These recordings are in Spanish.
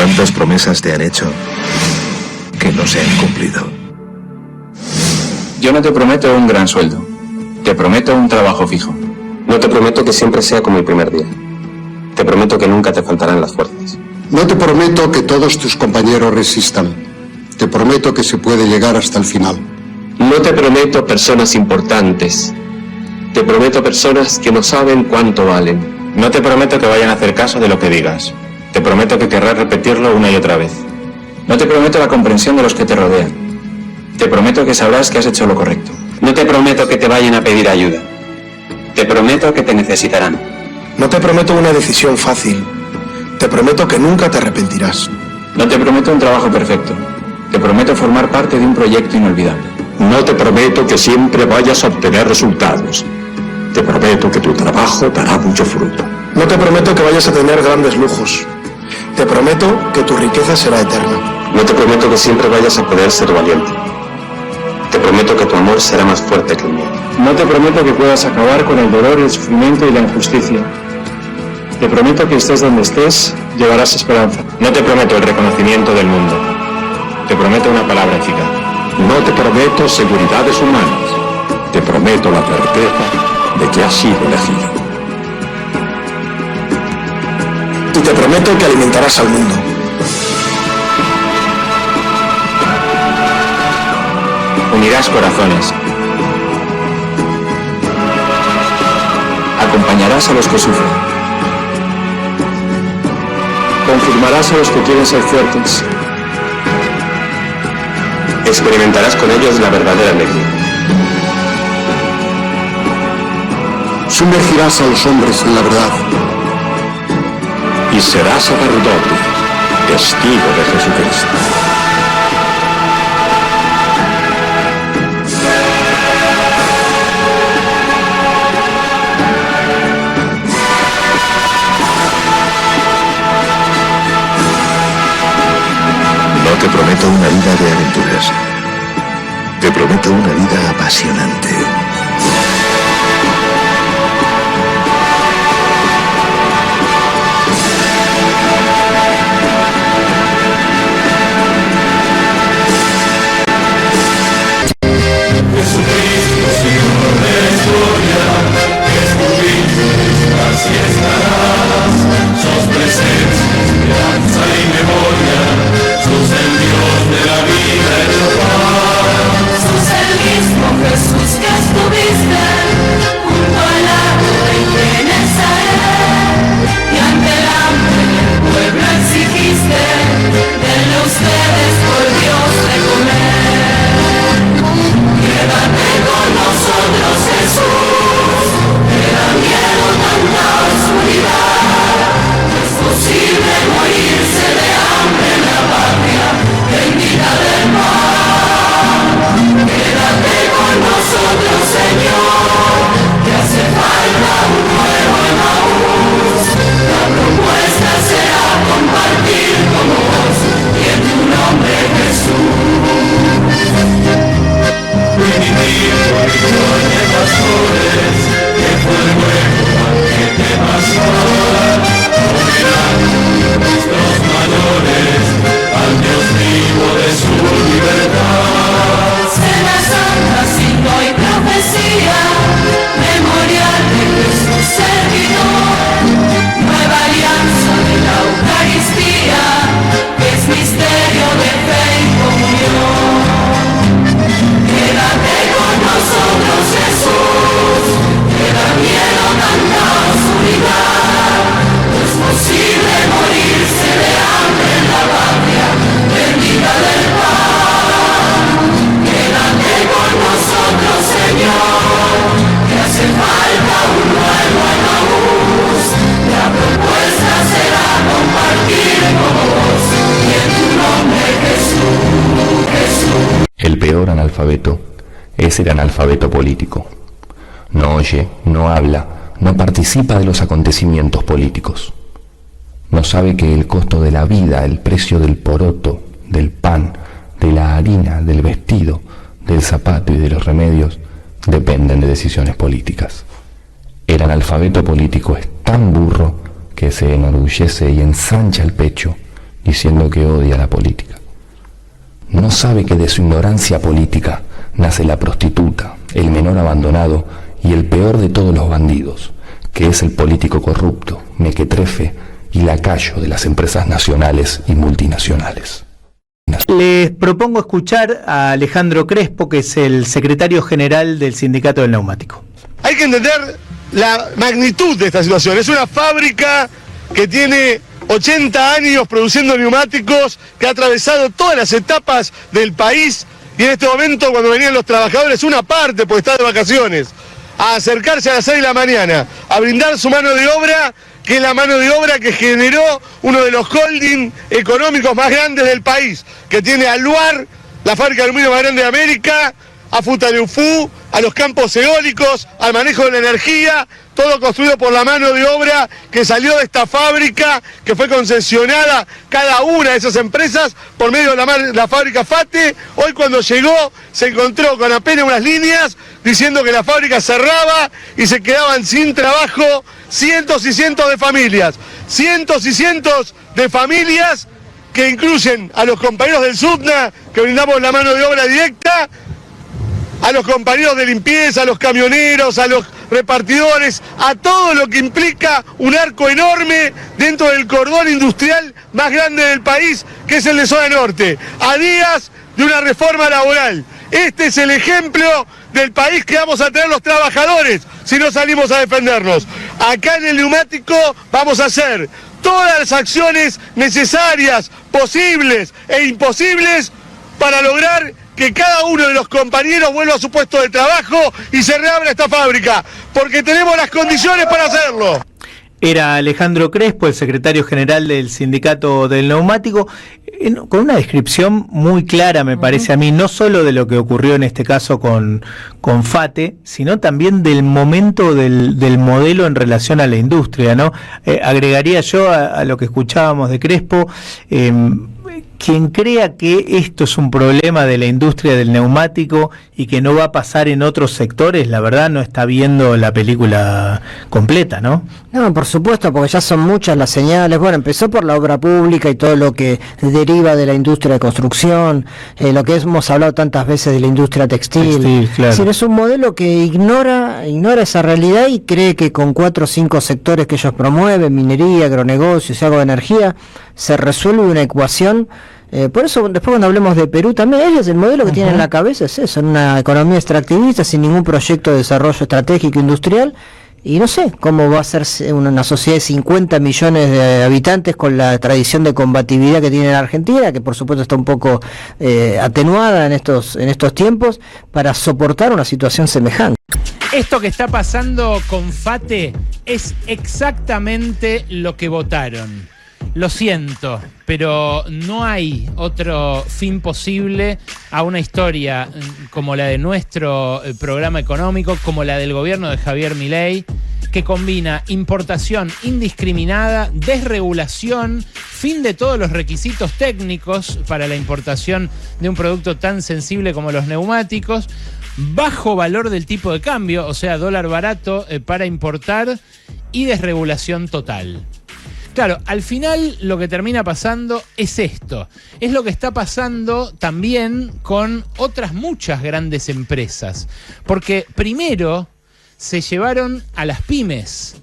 ¿Cuántas promesas te han hecho que no se han cumplido? Yo no te prometo un gran sueldo. Te prometo un trabajo fijo. No te prometo que siempre sea como el primer día. Te prometo que nunca te faltarán las fuerzas. No te prometo que todos tus compañeros resistan. Te prometo que se puede llegar hasta el final. No te prometo personas importantes. Te prometo personas que no saben cuánto valen. No te prometo que vayan a hacer caso de lo que digas. Te prometo que querrás repetirlo una y otra vez. No te prometo la comprensión de los que te rodean. Te prometo que sabrás que has hecho lo correcto. No te prometo que te vayan a pedir ayuda. Te prometo que te necesitarán. No te prometo una decisión fácil. Te prometo que nunca te arrepentirás. No te prometo un trabajo perfecto. Te prometo formar parte de un proyecto inolvidable. No te prometo que siempre vayas a obtener resultados. Te prometo que tu trabajo dará mucho fruto. No te prometo que vayas a tener grandes lujos. Te prometo que tu riqueza será eterna. No te prometo que siempre vayas a poder ser valiente. Te prometo que tu amor será más fuerte que el mío. No te prometo que puedas acabar con el dolor, el sufrimiento y la injusticia. Te prometo que estés donde estés, llevarás esperanza. No te prometo el reconocimiento del mundo. Te prometo una palabra eficaz. No te prometo seguridades humanas. Te prometo la certeza de que has sido elegido. Y te prometo que alimentarás al mundo. Unirás corazones. Acompañarás a los que sufren. Confirmarás a los que quieren ser fuertes. Experimentarás con ellos la verdadera alegría. Sumergirás a los hombres en la verdad. Y serás sacerdote, testigo de Jesucristo. No te prometo una vida de aventuras. Te prometo una vida apasionante. El peor analfabeto es el analfabeto político. No oye, no habla, no participa de los acontecimientos políticos. No sabe que el costo de la vida, el precio del poroto, del pan, de la harina, del vestido, del zapato y de los remedios dependen de decisiones políticas. El analfabeto político es tan burro que se enorgullece y ensancha el pecho diciendo que odia la política. No sabe que de su ignorancia política nace la prostituta, el menor abandonado y el peor de todos los bandidos, que es el político corrupto, mequetrefe y lacayo de las empresas nacionales y multinacionales. Les propongo escuchar a Alejandro Crespo, que es el secretario general del Sindicato del Neumático. Hay que entender la magnitud de esta situación. Es una fábrica que tiene 80 años produciendo neumáticos, que ha atravesado todas las etapas del país, y en este momento, cuando venían los trabajadores, una parte, porque está de vacaciones, a acercarse a las 6 de la mañana, a brindar su mano de obra, que es la mano de obra que generó uno de los holding económicos más grandes del país, que tiene a Luar, la fábrica de aluminio más grande de América, a Futaleufú, a los campos eólicos, al manejo de la energía, todo construido por la mano de obra que salió de esta fábrica, que fue concesionada cada una de esas empresas por medio de la fábrica FATE. Hoy, cuando llegó, se encontró con apenas unas líneas diciendo que la fábrica cerraba y se quedaban sin trabajo cientos y cientos de familias. Cientos y cientos de familias que incluyen a los compañeros del SUTNA, que brindamos la mano de obra directa, a los compañeros de limpieza, a los camioneros, a los repartidores, a todo lo que implica un arco enorme dentro del cordón industrial más grande del país, que es el de Zona Norte, a días de una reforma laboral. Este es el ejemplo del país que vamos a tener los trabajadores si no salimos a defendernos. Acá en el neumático vamos a hacer todas las acciones necesarias, posibles e imposibles para lograr que cada uno de los compañeros vuelva a su puesto de trabajo y se reabra esta fábrica, porque tenemos las condiciones para hacerlo. Era Alejandro Crespo, el secretario general del Sindicato del Neumático, con una descripción muy clara, me parece a mí, no solo de lo que ocurrió en este caso con FATE, sino también del momento del modelo en relación a la industria, ¿no? Agregaría yo a lo que escuchábamos de Crespo, quien crea que esto es un problema de la industria del neumático y que no va a pasar en otros sectores, la verdad no está viendo la película completa, ¿no? No, por supuesto, porque ya son muchas las señales. Bueno, empezó por la obra pública y todo lo que deriva de la industria de construcción, lo que hemos hablado tantas veces de la industria textil. Claro. Es decir, es un modelo que ignora esa realidad y cree que con 4 o 5 sectores que ellos promueven, minería, agronegocios y algo de energía, se resuelve una ecuación. Por eso, después cuando hablemos de Perú, también ellos, el modelo que tienen en la cabeza es eso, una economía extractivista sin ningún proyecto de desarrollo estratégico industrial. Y no sé cómo va a ser una sociedad de 50 millones de habitantes con la tradición de combatividad que tiene la Argentina, que por supuesto está un poco atenuada en estos tiempos, para soportar una situación semejante. Esto que está pasando con FATE es exactamente lo que votaron. Lo siento, pero no hay otro fin posible a una historia como la de nuestro programa económico, como la del gobierno de Javier Milei, que combina importación indiscriminada, desregulación, fin de todos los requisitos técnicos para la importación de un producto tan sensible como los neumáticos, bajo valor del tipo de cambio, o sea, dólar barato para importar, y desregulación total. Claro, al final lo que termina pasando es esto. Es lo que está pasando también con otras muchas grandes empresas. Porque primero se llevaron a las pymes,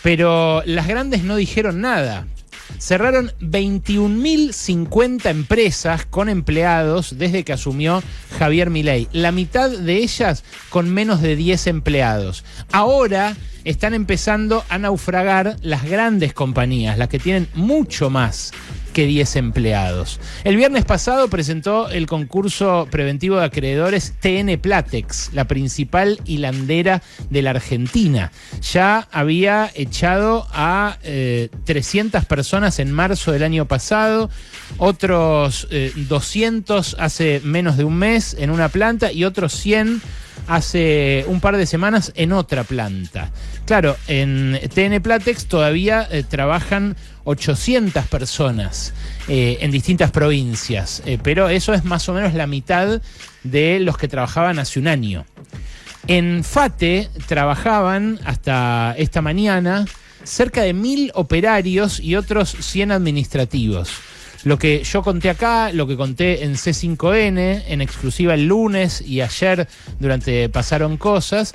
pero las grandes no dijeron nada. Cerraron 21.050 empresas con empleados desde que asumió Javier Milei. La mitad de ellas con menos de 10 empleados. Ahora están empezando a naufragar las grandes compañías, las que tienen mucho más que 10 empleados. El viernes pasado presentó el concurso preventivo de acreedores TN Platex, la principal hilandera de la Argentina. Ya había echado a 300 personas en marzo del año pasado, otros 200 hace menos de un mes en una planta y otros 100 hace un par de semanas en otra planta. Claro, en TN Platex todavía trabajan 800 personas en distintas provincias, pero eso es más o menos la mitad de los que trabajaban hace un año. En FATE trabajaban hasta esta mañana cerca de 1.000 operarios y otros 100 administrativos. Lo que yo conté acá, lo que conté en C5N, en exclusiva el lunes y ayer durante Pasaron Cosas,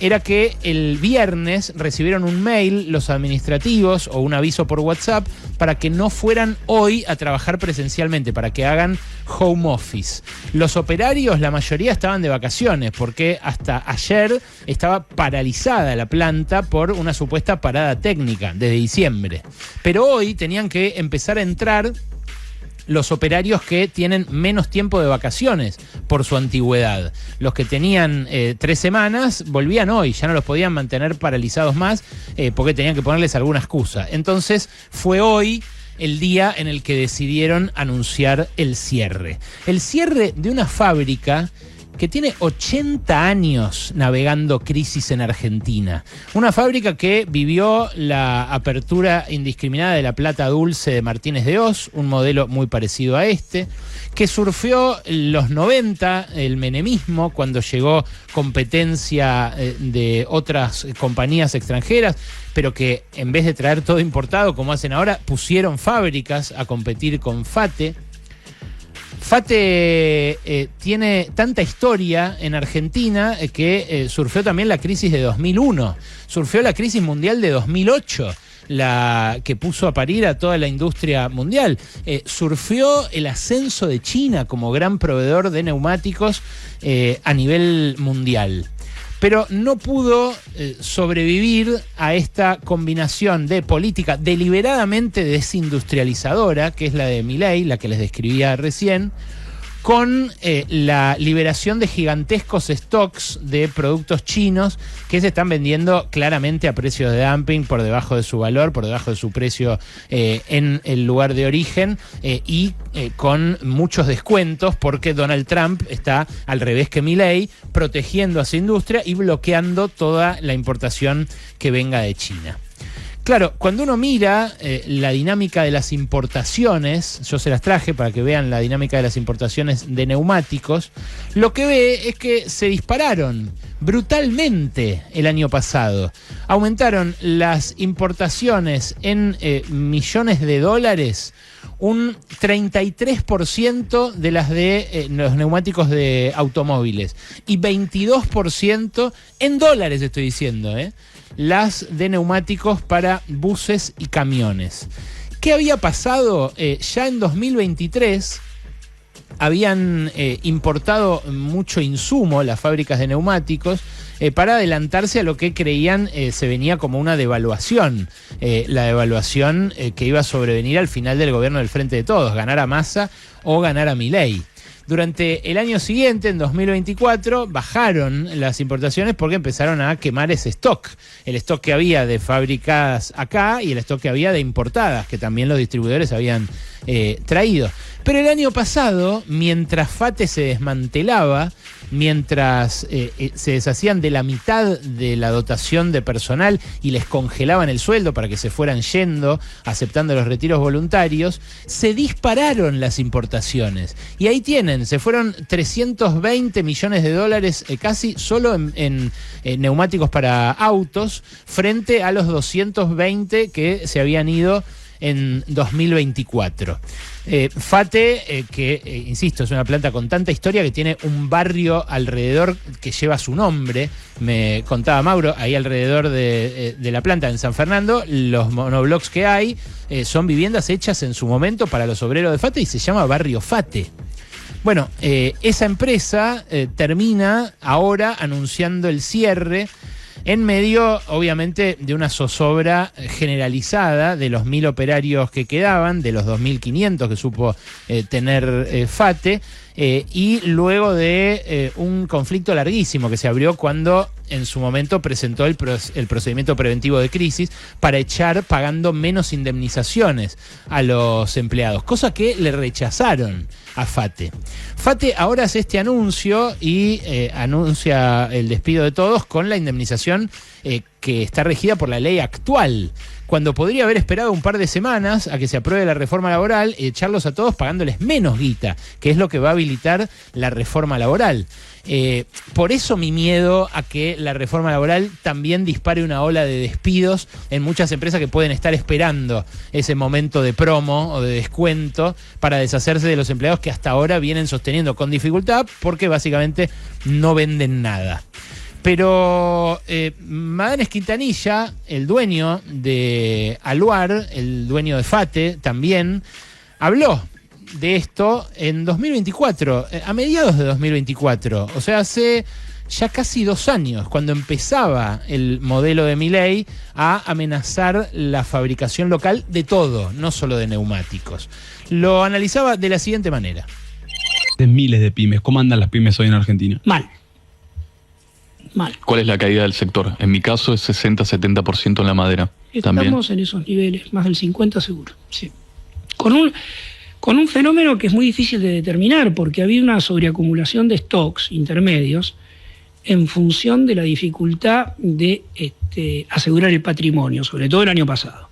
era que el viernes recibieron un mail los administrativos o un aviso por WhatsApp para que no fueran hoy a trabajar presencialmente, para que hagan home office. Los operarios, la mayoría estaban de vacaciones porque hasta ayer estaba paralizada la planta por una supuesta parada técnica desde diciembre. Pero hoy tenían que empezar a entrar los operarios que tienen menos tiempo de vacaciones por su antigüedad. Los que tenían 3 semanas volvían hoy, ya no los podían mantener paralizados más porque tenían que ponerles alguna excusa. Entonces fue hoy el día en el que decidieron anunciar el cierre. El cierre de una fábrica que tiene 80 años navegando crisis en Argentina. Una fábrica que vivió la apertura indiscriminada de la plata dulce de Martínez de Hoz, un modelo muy parecido a este, que surfeó los 90, el menemismo, cuando llegó competencia de otras compañías extranjeras, pero que en vez de traer todo importado, como hacen ahora, pusieron fábricas a competir con FATE. FATE tiene tanta historia en Argentina que surfeó también la crisis de 2001, surfeó la crisis mundial de 2008, la que puso a parir a toda la industria mundial, surfeó el ascenso de China como gran proveedor de neumáticos a nivel mundial. Pero no pudo sobrevivir a esta combinación de política deliberadamente desindustrializadora, que es la de Milei, la que les describía recién, con la liberación de gigantescos stocks de productos chinos que se están vendiendo claramente a precios de dumping, por debajo de su valor, por debajo de su precio en el lugar de origen y con muchos descuentos, porque Donald Trump está, al revés que Milei, protegiendo a su industria y bloqueando toda la importación que venga de China. Claro, cuando uno mira la dinámica de las importaciones, yo se las traje para que vean la dinámica de las importaciones de neumáticos, lo que ve es que se dispararon brutalmente el año pasado. Aumentaron las importaciones en millones de dólares, un 33% de las de los neumáticos de automóviles y 22% en dólares, estoy diciendo, las de neumáticos para buses y camiones. ¿Qué había pasado? Ya en 2023 habían importado mucho insumo las fábricas de neumáticos para adelantarse a lo que creían se venía como una devaluación. La devaluación que iba a sobrevenir al final del gobierno del Frente de Todos, ganar a Massa o ganar a Milei. Durante el año siguiente, en 2024, bajaron las importaciones porque empezaron a quemar ese stock. El stock que había de fabricadas acá y el stock que había de importadas, que también los distribuidores habían traído. Pero el año pasado, mientras FATE se desmantelaba, mientras se deshacían de la mitad de la dotación de personal y les congelaban el sueldo para que se fueran yendo, aceptando los retiros voluntarios, se dispararon las importaciones. Y ahí tienen, se fueron 320 millones de dólares casi solo en neumáticos para autos, frente a los 220 que se habían ido en 2024. FATE, que insisto, es una planta con tanta historia que tiene un barrio alrededor que lleva su nombre. Me contaba Mauro, ahí alrededor de la planta en San Fernando, los monoblocks que hay son viviendas hechas en su momento para los obreros de FATE y se llama Barrio FATE. Bueno, esa empresa termina ahora anunciando el cierre en medio, obviamente, de una zozobra generalizada de los 1.000 operarios que quedaban, de los 2.500 que supo tener FATE, y luego de un conflicto larguísimo que se abrió cuando en su momento presentó el procedimiento preventivo de crisis para echar pagando menos indemnizaciones a los empleados, cosa que le rechazaron a FATE. FATE ahora hace este anuncio y anuncia el despido de todos con la indemnización que está regida por la ley actual, cuando podría haber esperado un par de semanas a que se apruebe la reforma laboral y echarlos a todos pagándoles menos guita, que es lo que va a habilitar la reforma laboral. Por eso mi miedo a que la reforma laboral también dispare una ola de despidos en muchas empresas que pueden estar esperando ese momento de promo o de descuento para deshacerse de los empleados que hasta ahora vienen sosteniendo con dificultad porque básicamente no venden nada. Pero Madanes Quintanilla, el dueño de Aluar, el dueño de FATE también, habló de esto en 2024, a mediados de 2024, o sea, hace ya casi 2 años, cuando empezaba el modelo de Milei a amenazar la fabricación local de todo, no solo de neumáticos. Lo analizaba de la siguiente manera. De miles de pymes, ¿cómo andan las pymes hoy en Argentina? Mal. ¿Cuál es la caída del sector? En mi caso es 60-70% en la madera. Estamos ¿También? en esos niveles, más del 50 seguro. Sí. Con un fenómeno que es muy difícil de determinar, porque había una sobreacumulación de stocks intermedios en función de la dificultad de asegurar el patrimonio, sobre todo el año pasado.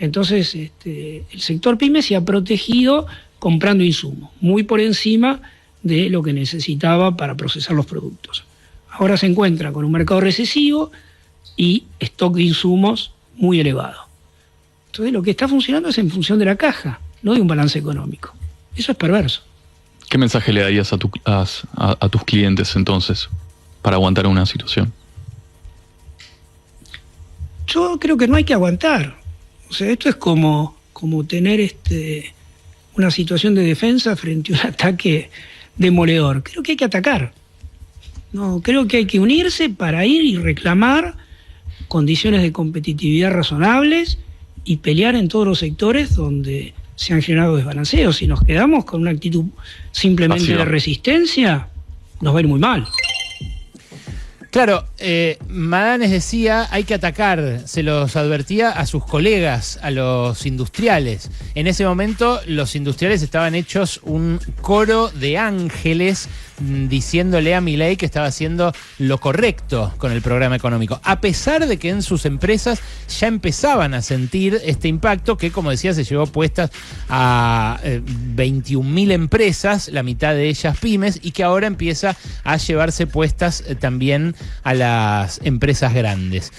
Entonces, el sector pyme se ha protegido comprando insumos, muy por encima de lo que necesitaba para procesar los productos. Ahora se encuentra con un mercado recesivo y stock de insumos muy elevado. Entonces lo que está funcionando es en función de la caja, no de un balance económico. Eso es perverso. ¿Qué mensaje le darías a tus clientes entonces para aguantar una situación? Yo creo que no hay que aguantar. O sea, esto es como tener una situación de defensa frente a un ataque demoledor. Creo que hay que atacar. No, creo que hay que unirse para ir y reclamar condiciones de competitividad razonables y pelear en todos los sectores donde se han generado desbalanceos. Si nos quedamos con una actitud simplemente de resistencia, nos va a ir muy mal. Claro, Madanes decía, hay que atacar, se los advertía a sus colegas, a los industriales. En ese momento los industriales estaban hechos un coro de ángeles diciéndole a Milei que estaba haciendo lo correcto con el programa económico, a pesar de que en sus empresas ya empezaban a sentir este impacto que, como decía, se llevó puestas a 21.000 empresas, la mitad de ellas pymes, y que ahora empieza a llevarse puestas también a las empresas grandes.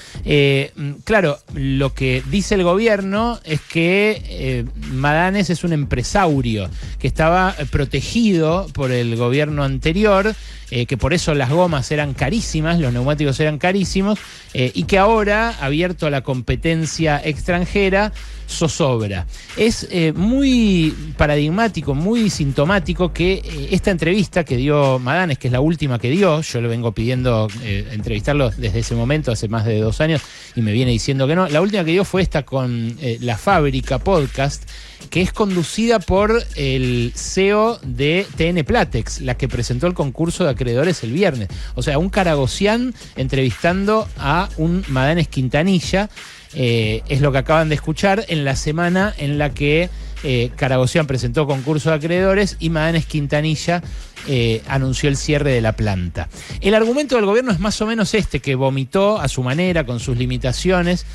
Claro, lo que dice el gobierno es que Madanes es un empresario que estaba protegido por el gobierno anterior, que por eso las gomas eran carísimas, los neumáticos eran carísimos, y que ahora, abierto a la competencia extranjera, zozobra. Es muy paradigmático, muy sintomático que esta entrevista que dio Madanes, que es la última que dio, yo le vengo pidiendo entrevistarlo desde ese momento, hace más de 2 años, y me viene diciendo que no, la última que dio fue esta con La Fábrica Podcast, que es conducida por el CEO de TN Platex, la que presentó el concurso de acreedores el viernes. O sea, un Karagosian entrevistando a un Madanes Quintanilla. Es lo que acaban de escuchar en la semana en la que Karagosian presentó concurso de acreedores y Madanes Quintanilla anunció el cierre de la planta. El argumento del gobierno es más o menos que vomitó a su manera, con sus limitaciones,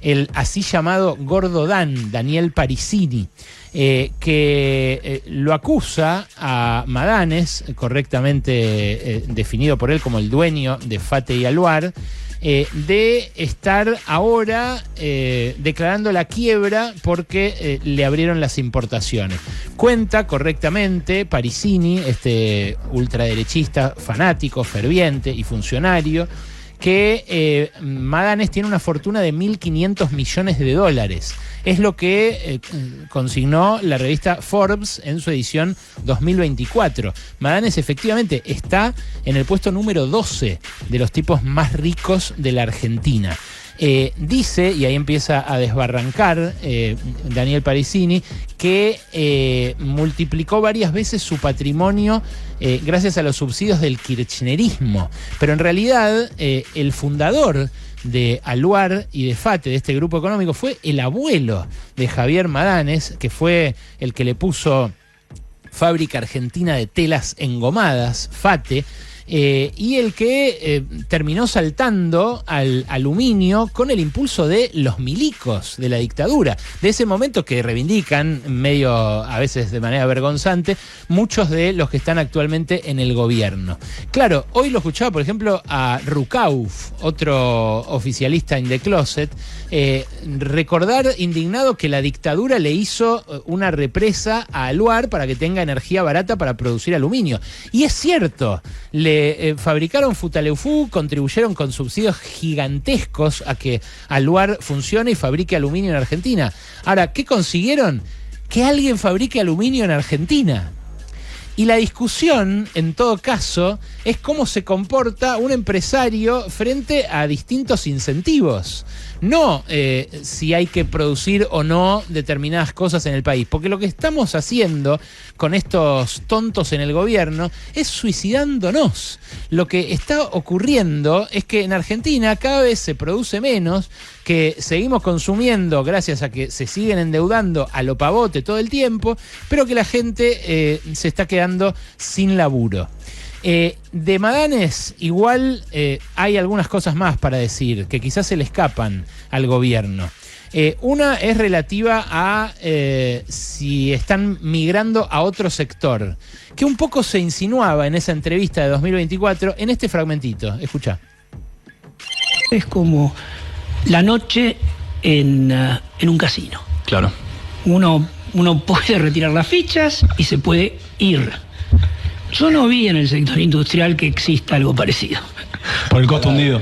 el así llamado Gordo Daniel Parisini, que lo acusa a Madanes, correctamente definido por él como el dueño de FATE y Aluar, de estar ahora declarando la quiebra porque le abrieron las importaciones. Cuenta correctamente Parisini, este ultraderechista fanático, ferviente y funcionario, que Madanes tiene una fortuna de $1.500 millones. Es lo que consignó la revista Forbes en su edición 2024. Madanes efectivamente está en el puesto número 12 de los tipos más ricos de la Argentina. Dice, y ahí empieza a desbarrancar Daniel Parisini, que multiplicó varias veces su patrimonio gracias a los subsidios del kirchnerismo. Pero en realidad el fundador de Aluar y de FATE, de este grupo económico, fue el abuelo de Javier Madanes, que fue el que le puso Fábrica Argentina de Telas Engomadas, FATE, y el que terminó saltando al aluminio con el impulso de los milicos de la dictadura, de ese momento que reivindican, medio a veces de manera vergonzante, muchos de los que están actualmente en el gobierno. Claro, hoy lo escuchaba, por ejemplo, a Rukauf, otro oficialista in the closet, recordar indignado que la dictadura le hizo una represa a Aluar para que tenga energía barata para producir aluminio. Y es cierto, le fabricaron Futaleufú, contribuyeron con subsidios gigantescos a que Aluar funcione y fabrique aluminio en Argentina. Ahora, ¿qué consiguieron? Que alguien fabrique aluminio en Argentina. Y la discusión, en todo caso, es cómo se comporta un empresario frente a distintos incentivos. No si hay que producir o no determinadas cosas en el país. Porque lo que estamos haciendo con estos tontos en el gobierno es suicidándonos. Lo que está ocurriendo es que en Argentina cada vez se produce menos, que seguimos consumiendo gracias a que se siguen endeudando a lo pavote todo el tiempo, pero que la gente se está quedando sin laburo. De Madanes igual hay algunas cosas más para decir que quizás se le escapan al gobierno. Una es relativa a si están migrando a otro sector, que un poco se insinuaba en esa entrevista de 2024 en este fragmentito. Escuchá. Es como la noche en un casino. Claro. Uno puede retirar las fichas y se puede ir. Yo no vi en el sector industrial que exista algo parecido. Por el costo hundido.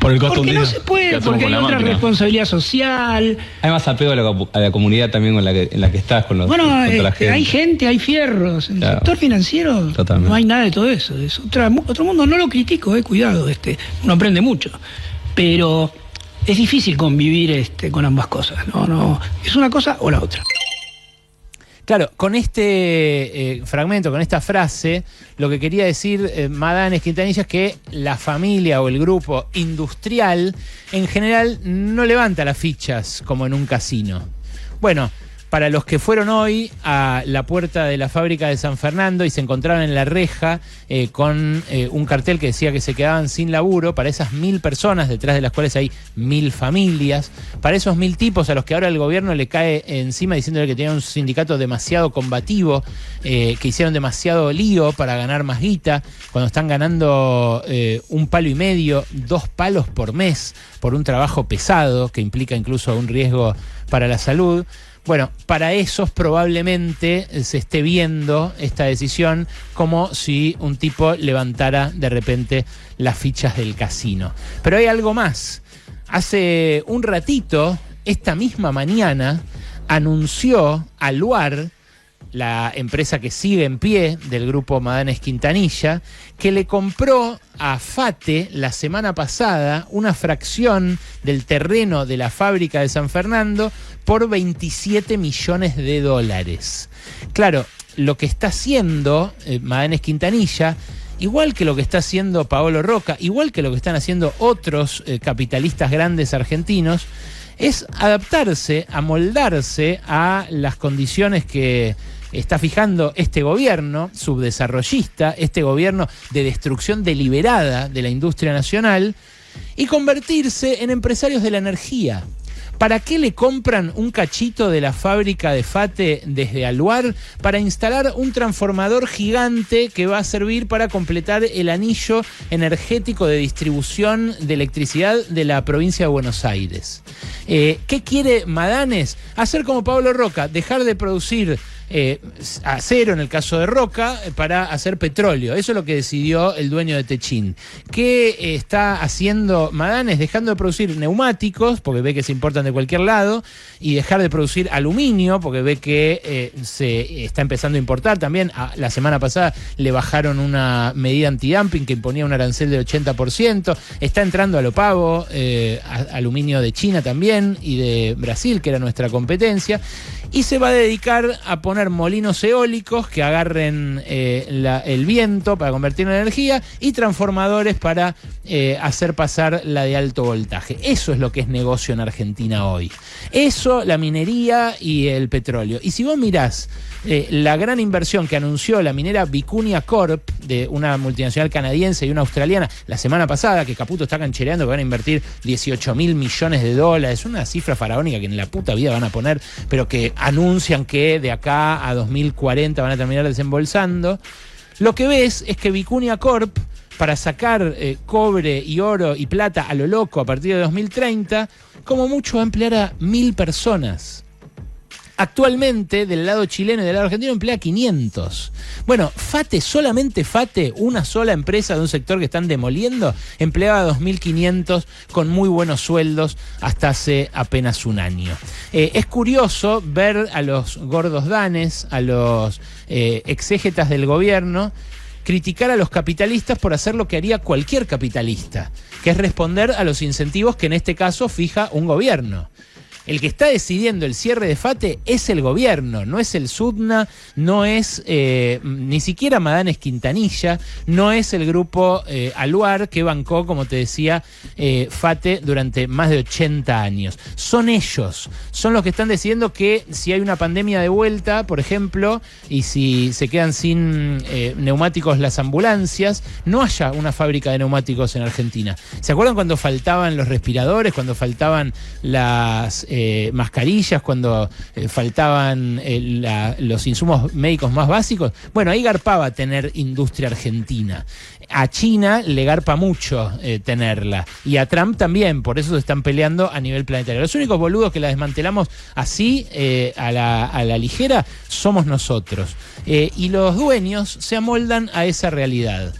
Por el costo porque hundido. No se puede, porque hay otra responsabilidad social. Hay más apego a la comunidad también en la que estás con los. Bueno, la gente. hay gente, hay fierros. En el sector financiero Totalmente. No hay nada de todo eso. Es otro mundo. No lo critico, cuidado. Uno aprende mucho. Pero es difícil convivir con ambas cosas. No, es una cosa o la otra. Claro, con este fragmento, con esta frase, lo que quería decir Madanes Quintanilla es que la familia o el grupo industrial en general no levanta las fichas como en un casino. Bueno, para los que fueron hoy a la puerta de la fábrica de San Fernando y se encontraron en la reja con un cartel que decía que se quedaban sin laburo, para esas 1000 personas, detrás de las cuales hay 1000 familias, para esos 1000 tipos a los que ahora el gobierno le cae encima diciéndole que tenían un sindicato demasiado combativo, que hicieron demasiado lío para ganar más guita, cuando están ganando 1,5 palos, 2 palos por mes por un trabajo pesado que implica incluso un riesgo para la salud. Bueno, para esos probablemente se esté viendo esta decisión como si un tipo levantara de repente las fichas del casino. Pero hay algo más. Hace un ratito, esta misma mañana, anunció Aluar, la empresa que sigue en pie del grupo Madanes Quintanilla, que le compró a FATE la semana pasada una fracción del terreno de la fábrica de San Fernando por $27 millones. Claro, lo que está haciendo Madanes Quintanilla, igual que lo que está haciendo Paolo Roca, igual que lo que están haciendo otros capitalistas grandes argentinos, es adaptarse, amoldarse a las condiciones que está fijando este gobierno subdesarrollista, este gobierno de destrucción deliberada de la industria nacional, y convertirse en empresarios de la energía. ¿Para qué le compran un cachito de la fábrica de FATE desde Aluar? Para instalar un transformador gigante que va a servir para completar el anillo energético de distribución de electricidad de la provincia de Buenos Aires. ¿Qué quiere Madanes? Hacer como Paolo Roca, dejar de producir acero en el caso de Roca para hacer petróleo. Eso es lo que decidió el dueño de Techin. ¿Qué está haciendo Madanes? Dejando de producir neumáticos porque ve que se importan de cualquier lado, y dejar de producir aluminio porque ve que se está empezando a importar también. La semana pasada le bajaron una medida antidumping que imponía un arancel del 80%. Está entrando a lo pavo aluminio de China también y de Brasil, que era nuestra competencia. y se va a dedicar a poner molinos eólicos que agarren el viento para convertirlo en energía y transformadores para hacer pasar la de alto voltaje. Eso es lo que es negocio en Argentina hoy. Eso, la minería y el petróleo. Y si vos mirás la gran inversión que anunció la minera Vicuña Corp, de una multinacional canadiense y una australiana, la semana pasada, que Caputo está canchereando que van a invertir 18.000 millones de dólares, una cifra faraónica que en la puta vida van a poner, pero que anuncian que de acá a 2040 van a terminar desembolsando. Lo que ves es que Vicuña Corp, para sacar cobre y oro y plata a lo loco a partir de 2030, como mucho va a emplear a 1.000 personas. Actualmente, del lado chileno y del lado argentino, emplea 500. Bueno, FATE, solamente FATE, una sola empresa de un sector que están demoliendo, empleaba 2.500 con muy buenos sueldos hasta hace apenas un año. Es curioso ver a los gordos danes, a los exégetas del gobierno, criticar a los capitalistas por hacer lo que haría cualquier capitalista, que es responder a los incentivos que en este caso fija un gobierno. El que está decidiendo el cierre de FATE es el gobierno, no es el SUDNA, no es ni siquiera Madanes Quintanilla, no es el grupo Aluar que bancó, como te decía, FATE durante más de 80 años. Son ellos, son los que están decidiendo que si hay una pandemia de vuelta, por ejemplo, y si se quedan sin neumáticos las ambulancias, no haya una fábrica de neumáticos en Argentina. ¿Se acuerdan cuando faltaban los respiradores, cuando faltaban las mascarillas, cuando faltaban los insumos médicos más básicos? Bueno, ahí garpaba tener industria argentina. A China le garpa mucho tenerla, y a Trump también, por eso se están peleando a nivel planetario. Los únicos boludos que la desmantelamos así a la ligera somos nosotros, y los dueños se amoldan a esa realidad.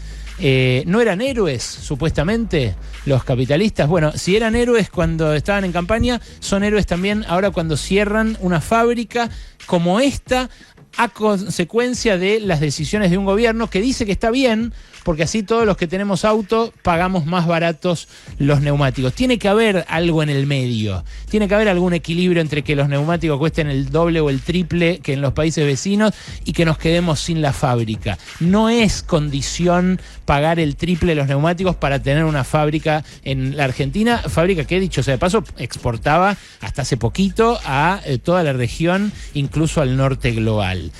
¿No eran héroes, supuestamente, los capitalistas? Bueno, si eran héroes cuando estaban en campaña, son héroes también ahora cuando cierran una fábrica como esta, a consecuencia de las decisiones de un gobierno que dice que está bien, porque así todos los que tenemos auto pagamos más baratos los neumáticos. Tiene que haber algo en el medio, tiene que haber algún equilibrio entre que los neumáticos cuesten el doble o el triple que en los países vecinos y que nos quedemos sin la fábrica. No es condición pagar el triple de los neumáticos para tener una fábrica en la Argentina, fábrica que, dicho sea de paso, exportaba hasta hace poquito a toda la región, incluso al norte global.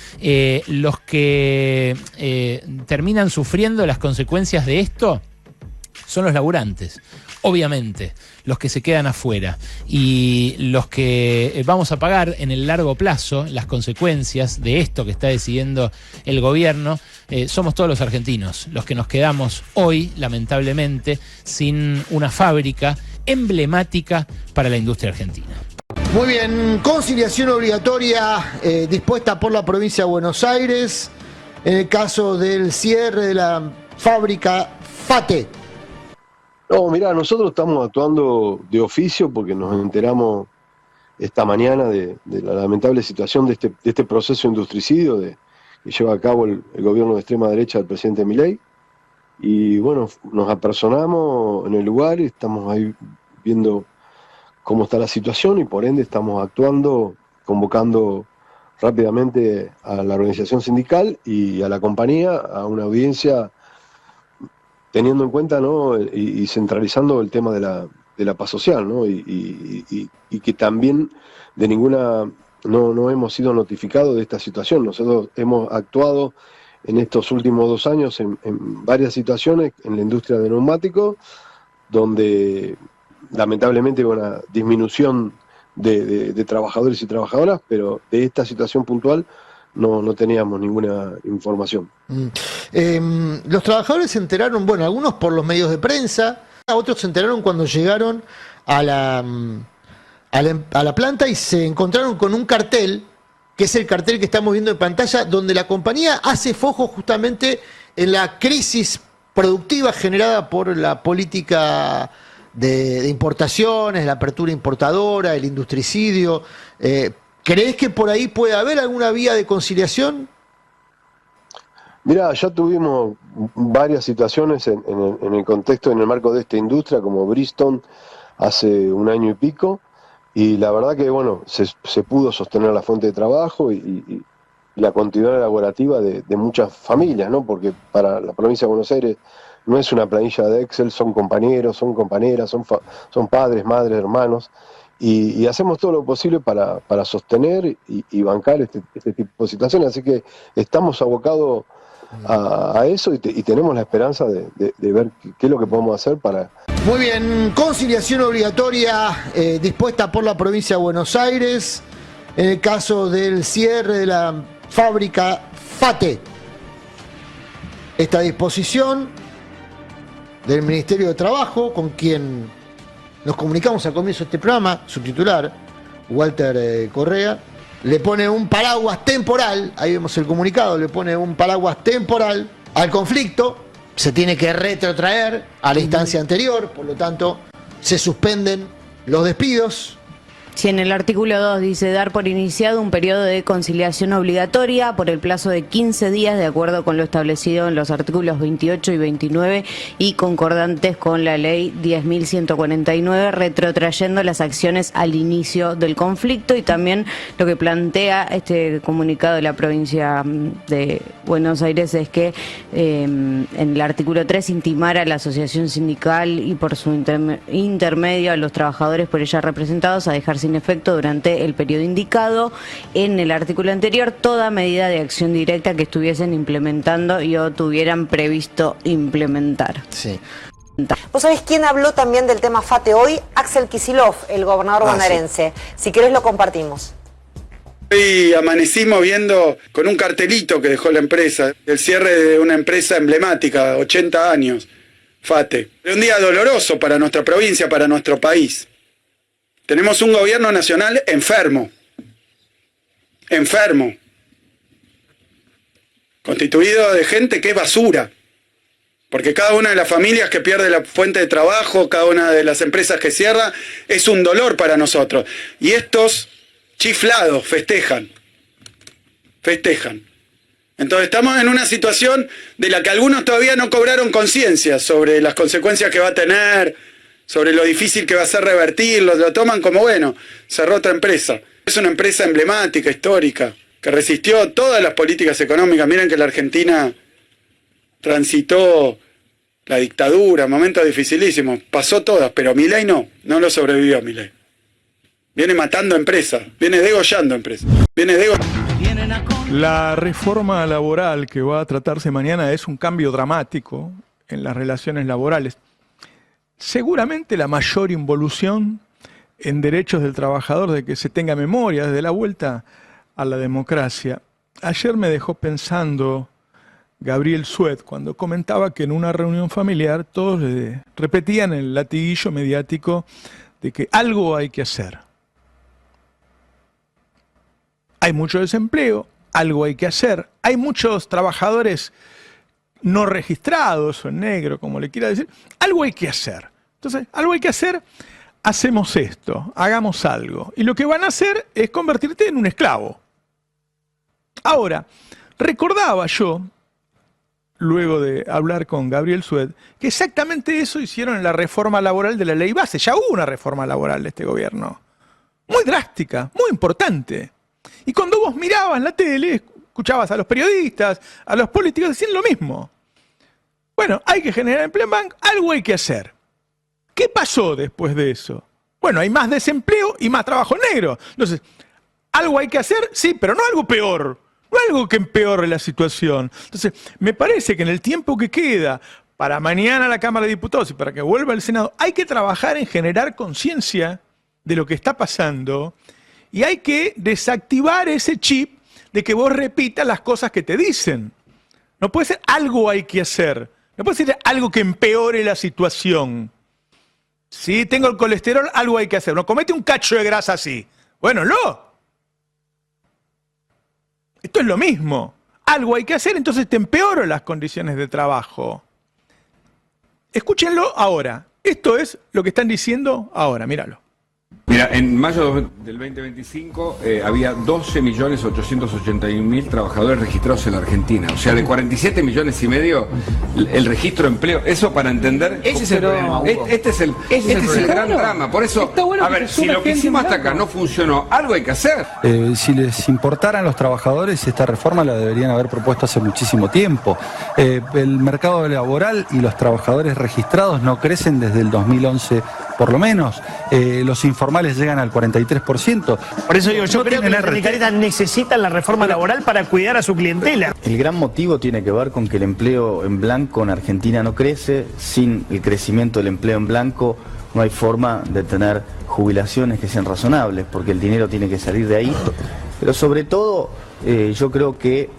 Los que terminan sufriendo las consecuencias de esto son los laburantes, obviamente, los que se quedan afuera, y los que vamos a pagar en el largo plazo las consecuencias de esto que está decidiendo el gobierno, somos todos los argentinos, los que nos quedamos hoy, lamentablemente, sin una fábrica emblemática para la industria argentina. Muy bien, conciliación obligatoria dispuesta por la provincia de Buenos Aires en el caso del cierre de la fábrica FATE. No, mirá, nosotros estamos actuando de oficio porque nos enteramos esta mañana de la lamentable situación de este proceso industricidio que lleva a cabo el gobierno de extrema derecha del presidente Milei. Y bueno, nos apersonamos en el lugar y estamos ahí viendo cómo está la situación y por ende estamos actuando, convocando rápidamente a la organización sindical y a la compañía a una audiencia, teniendo en cuenta, ¿no?, y centralizando el tema de la paz social, ¿no?, y que también de ninguna no hemos sido notificados de esta situación. Nosotros hemos actuado en estos últimos 2 años en varias situaciones en la industria de neumáticos, donde lamentablemente hubo una disminución de trabajadores y trabajadoras, pero de esta situación puntual no teníamos ninguna información. Los trabajadores se enteraron, bueno, algunos por los medios de prensa, otros se enteraron cuando llegaron a la planta y se encontraron con un cartel, que es el cartel que estamos viendo en pantalla, donde la compañía hace foco justamente en la crisis productiva generada por la política de importaciones, la apertura importadora, el industricidio. ¿Crees que por ahí puede haber alguna vía de conciliación? Mira, ya tuvimos varias situaciones en el contexto, en el marco de esta industria, como Bristol hace 1 año y pico, y la verdad que, bueno, se pudo sostener la fuente de trabajo y la continuidad laborativa de muchas familias, ¿no? Porque para la provincia de Buenos Aires no es una planilla de Excel, son compañeros, son compañeras, son padres, madres, hermanos, y hacemos todo lo posible para sostener y bancar este tipo de situaciones. Así que estamos abocados a eso y tenemos la esperanza de ver qué es lo que podemos hacer para... Muy bien, conciliación obligatoria dispuesta por la provincia de Buenos Aires en el caso del cierre de la fábrica FATE. Esta disposición del Ministerio de Trabajo, con quien nos comunicamos al comienzo de este programa, su titular, Walter Correa, le pone un paraguas temporal, ahí vemos el comunicado, le pone un paraguas temporal al conflicto, se tiene que retrotraer a la instancia anterior, por lo tanto se suspenden los despidos. Sí, en el artículo 2 dice dar por iniciado un periodo de conciliación obligatoria por el plazo de 15 días de acuerdo con lo establecido en los artículos 28 y 29 y concordantes con la ley 10.149, retrotrayendo las acciones al inicio del conflicto, y también lo que plantea este comunicado de la provincia de Buenos Aires es que en el artículo 3 intimar a la asociación sindical y por su intermedio a los trabajadores por ella representados a dejar sin efecto durante el periodo indicado en el artículo anterior toda medida de acción directa que estuviesen implementando y o tuvieran previsto implementar. Sí. ¿Vos sabés quién habló también del tema FATE hoy? Axel Kicillof, el gobernador bonaerense. Sí. Si querés lo compartimos. Hoy amanecimos viendo con un cartelito que dejó la empresa, el cierre de una empresa emblemática, 80 años, FATE. Un día doloroso para nuestra provincia, para nuestro país. Tenemos un gobierno nacional enfermo, constituido de gente que es basura, porque cada una de las familias que pierde la fuente de trabajo, cada una de las empresas que cierra, es un dolor para nosotros. Y estos chiflados festejan. Entonces estamos en una situación de la que algunos todavía no cobraron conciencia sobre las consecuencias que va a tener, sobre lo difícil que va a ser revertirlo, lo toman como, bueno, cerró otra empresa. Es una empresa emblemática, histórica, que resistió todas las políticas económicas. Miren que la Argentina transitó la dictadura, momentos dificilísimos, pasó todas, pero Milei no lo sobrevivió a Milei. Viene matando empresas, viene degollando empresas, La reforma laboral que va a tratarse mañana es un cambio dramático en las relaciones laborales. Seguramente la mayor involución en derechos del trabajador de que se tenga memoria desde la vuelta a la democracia. Ayer me dejó pensando Gabriel Sued cuando comentaba que en una reunión familiar todos le repetían el latiguillo mediático de que algo hay que hacer. Hay mucho desempleo, algo hay que hacer. Hay muchos trabajadores no registrados o en negro, como le quiera decir. Algo hay que hacer. Entonces, algo hay que hacer, hacemos esto, hagamos algo. Y lo que van a hacer es convertirte en un esclavo. Ahora, recordaba yo, luego de hablar con Gabriel Sued, que exactamente eso hicieron en la reforma laboral de la ley base. Ya hubo una reforma laboral de este gobierno. Muy drástica, muy importante. Y cuando vos mirabas la tele, escuchabas a los periodistas, a los políticos, decían lo mismo. Bueno, hay que generar empleo en banco, algo hay que hacer. ¿Qué pasó después de eso? Bueno, hay más desempleo y más trabajo negro. Entonces, ¿algo hay que hacer? Sí, pero no algo peor. No algo que empeore la situación. Entonces, me parece que en el tiempo que queda para mañana la Cámara de Diputados y para que vuelva al Senado, hay que trabajar en generar conciencia de lo que está pasando y hay que desactivar ese chip de que vos repitas las cosas que te dicen. No puede ser algo hay que hacer. No puede ser algo que empeore la situación. Si tengo el colesterol, algo hay que hacer. No, comete un cacho de grasa así. Bueno, no. Esto es lo mismo. Algo hay que hacer, entonces te empeoro las condiciones de trabajo. Escúchenlo ahora. Esto es lo que están diciendo ahora, míralo. Mira, Mira, en mayo del 2025 había 12.881.000 trabajadores registrados en la Argentina. O sea, de 47 millones y medio, el registro de empleo. Eso para entender... Ese es el problema, Hugo. Este es el gran drama. Por eso, a ver, si lo que hicimos hasta acá no funcionó, algo hay que hacer. Si les importaran los trabajadores, esta reforma la deberían haber propuesto hace muchísimo tiempo. El mercado laboral y los trabajadores registrados no crecen desde el 2011, por lo menos. Los informales llegan al 43%. Por eso digo, yo creo que los sindicalistas necesitan la reforma laboral para cuidar a su clientela. El gran motivo tiene que ver con que el empleo en blanco en Argentina no crece. Sin el crecimiento del empleo en blanco no hay forma de tener jubilaciones que sean razonables, porque el dinero tiene que salir de ahí. Pero sobre todo, yo creo que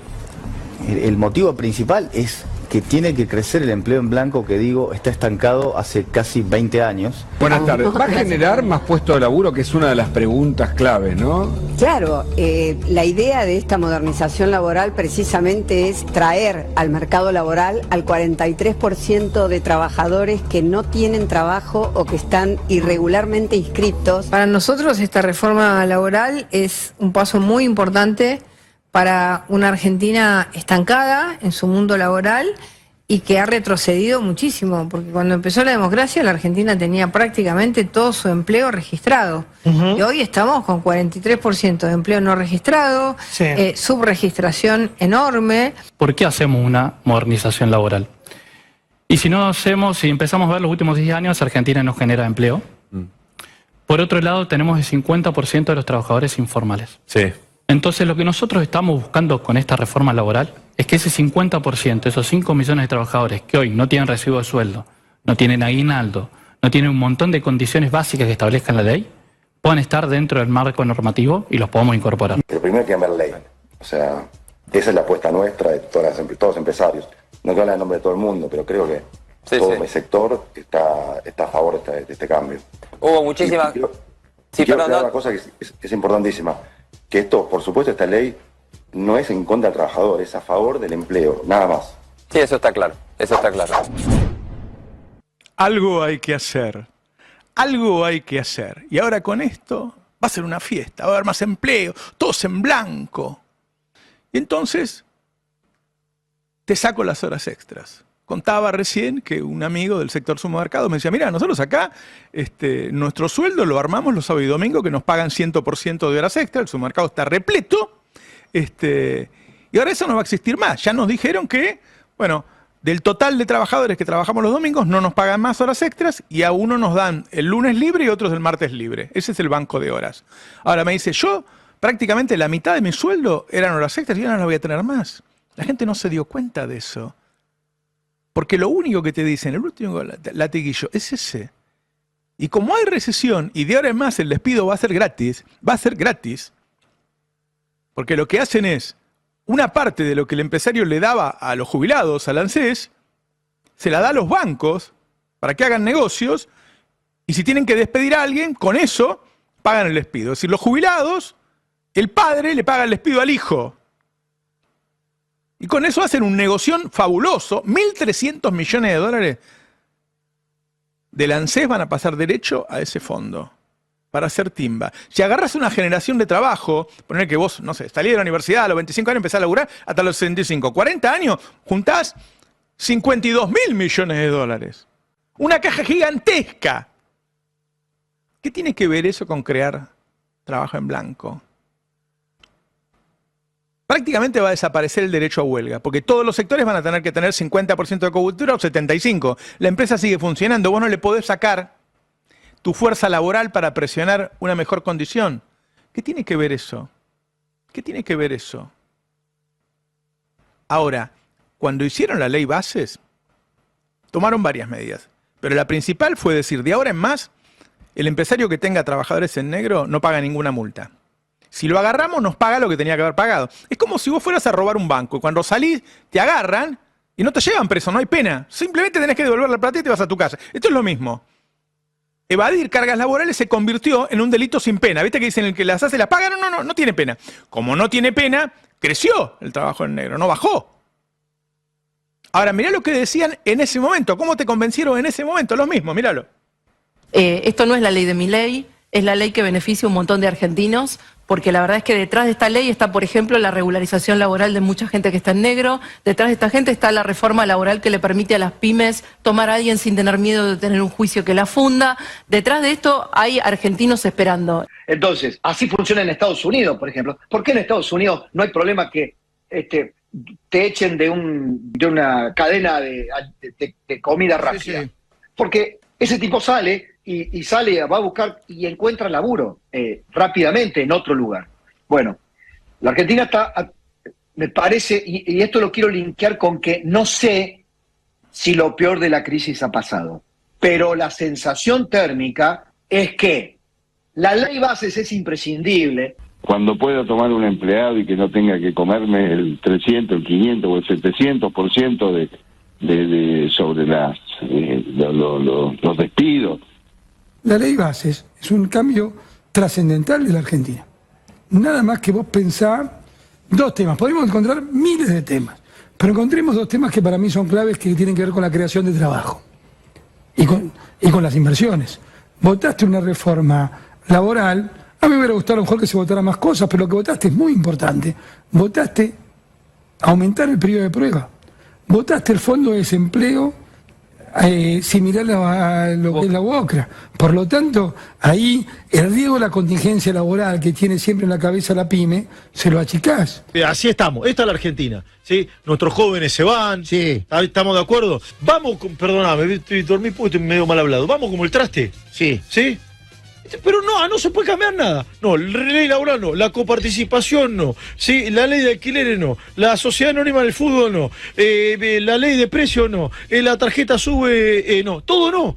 el motivo principal es que tiene que crecer el empleo en blanco, que digo, está estancado hace casi 20 años. Buenas tardes. ¿Va a generar más puestos de laburo, que es una de las preguntas clave, no? Claro, la idea de esta modernización laboral precisamente es traer al mercado laboral al 43% de trabajadores que no tienen trabajo o que están irregularmente inscriptos. Para nosotros esta reforma laboral es un paso muy importante para una Argentina estancada en su mundo laboral y que ha retrocedido muchísimo, porque cuando empezó la democracia la Argentina tenía prácticamente todo su empleo registrado. Y hoy estamos con 43% de empleo no registrado, subregistración enorme. ¿Por qué hacemos una modernización laboral? Y si no hacemos, si empezamos a ver los últimos 10 años, Argentina no genera empleo. Por otro lado, tenemos el 50% de los trabajadores informales. Sí. Entonces, lo que nosotros estamos buscando con esta reforma laboral es que ese 50%, esos 5 millones de trabajadores que hoy no tienen recibo de sueldo, no tienen aguinaldo, no tienen un montón de condiciones básicas que establezcan la ley, puedan estar dentro del marco normativo y los podamos incorporar. Pero primero hay que cambiar la ley. O sea, esa es la apuesta nuestra de todos los empresarios. No quiero hablar en nombre de todo el mundo, pero creo que todo mi sector está a favor de este cambio. Hubo muchísimas... Quiero aclarar una cosa que es importantísima. Que esto, por supuesto, esta ley no es en contra del trabajador, es a favor del empleo, nada más. Sí, eso está claro, eso está claro. Algo hay que hacer, algo hay que hacer. Y ahora con esto va a ser una fiesta, va a haber más empleo, todos en blanco. Y entonces te saco las horas extras. Contaba recién que un amigo del sector supermercado me decía, mira, nosotros acá nuestro sueldo lo armamos los sábados y domingos, que nos pagan 100% de horas extra, el supermercado está repleto, y ahora eso no va a existir más. Ya nos dijeron que, bueno, del total de trabajadores que trabajamos los domingos no nos pagan más horas extras y a uno nos dan el lunes libre y otros el martes libre. Ese es el banco de horas. Ahora me dice, yo prácticamente la mitad de mi sueldo eran horas extras y ahora no las voy a tener más. La gente no se dio cuenta de eso. Porque lo único que te dicen, el último latiguillo, es ese. Y como hay recesión y de ahora en más el despido va a ser gratis, porque lo que hacen es, una parte de lo que el empresario le daba a los jubilados, al ANSES, se la da a los bancos para que hagan negocios, y si tienen que despedir a alguien, con eso pagan el despido. Es decir, los jubilados, el padre le paga el despido al hijo. Y con eso hacen un negocio fabuloso. 1.300 millones de dólares del ANSES van a pasar derecho a ese fondo para hacer timba. Si agarras una generación de trabajo, poner que vos, no sé, salís de la universidad a los 25 años, empezás a laburar hasta los 65, 40 años, juntás 52.000 millones de dólares. Una caja gigantesca. ¿Qué tiene que ver eso con crear trabajo en blanco? Prácticamente va a desaparecer el derecho a huelga, porque todos los sectores van a tener que tener 50% de cobertura o 75%. La empresa sigue funcionando, vos no le podés sacar tu fuerza laboral para presionar una mejor condición. ¿Qué tiene que ver eso? ¿Qué tiene que ver eso? Ahora, cuando hicieron la ley Bases, tomaron varias medidas, pero la principal fue decir, de ahora en más, el empresario que tenga trabajadores en negro no paga ninguna multa. Si lo agarramos, nos paga lo que tenía que haber pagado. Es como si vos fueras a robar un banco y cuando salís te agarran y no te llevan preso, no hay pena. Simplemente tenés que devolver la plata y te vas a tu casa. Esto es lo mismo. Evadir cargas laborales se convirtió en un delito sin pena. ¿Viste que dicen el que las hace las paga? No tiene pena. Como no tiene pena, creció el trabajo en negro, no bajó. Ahora, mirá lo que decían en ese momento. ¿Cómo te convencieron en ese momento? Lo mismo, míralo. Esto no es la ley de Milei. es la ley que beneficia a un montón de argentinos, porque la verdad es que detrás de esta ley está, por ejemplo, la regularización laboral de mucha gente que está en negro, detrás de esta gente está la reforma laboral que le permite a las pymes tomar a alguien sin tener miedo de tener un juicio que la funda, detrás de esto hay argentinos esperando. Entonces, así funciona en Estados Unidos, por ejemplo. ¿Por qué en Estados Unidos no hay problema que te echen de una cadena de comida rápida? Porque ese tipo sale y sale, va a buscar y encuentra laburo rápidamente en otro lugar. Bueno, la Argentina está, me parece, y esto lo quiero linkear con que no sé si lo peor de la crisis ha pasado, pero la sensación térmica es que la ley bases es imprescindible. Cuando pueda tomar un empleado y que no tenga que comerme el 300, el 500 o el 700% sobre los despidos. La ley bases es un cambio trascendental de la Argentina. Nada más que vos pensar dos temas. Podemos encontrar miles de temas, pero encontremos dos temas que para mí son claves, que tienen que ver con la creación de trabajo y con las inversiones. Votaste una reforma laboral. A mí me hubiera gustado a lo mejor que se votara más cosas, pero lo que votaste es muy importante. Votaste aumentar el periodo de prueba. Votaste el fondo de desempleo similar a lo que es la UOCRA. Por lo tanto, ahí el riesgo de la contingencia laboral que tiene siempre en la cabeza la pyme, se lo achicás. Así estamos, esta es la Argentina, ¿sí? Nuestros jóvenes se van, sí. ¿Estamos de acuerdo? Vamos, perdóname, dormí porque estoy medio mal hablado, vamos como el traste, sí. Pero no se puede cambiar nada. No, la ley laboral no, la coparticipación no, ¿sí? La ley de alquileres no, la sociedad anónima del fútbol no, la ley de precios no, la tarjeta sube, no, todo no.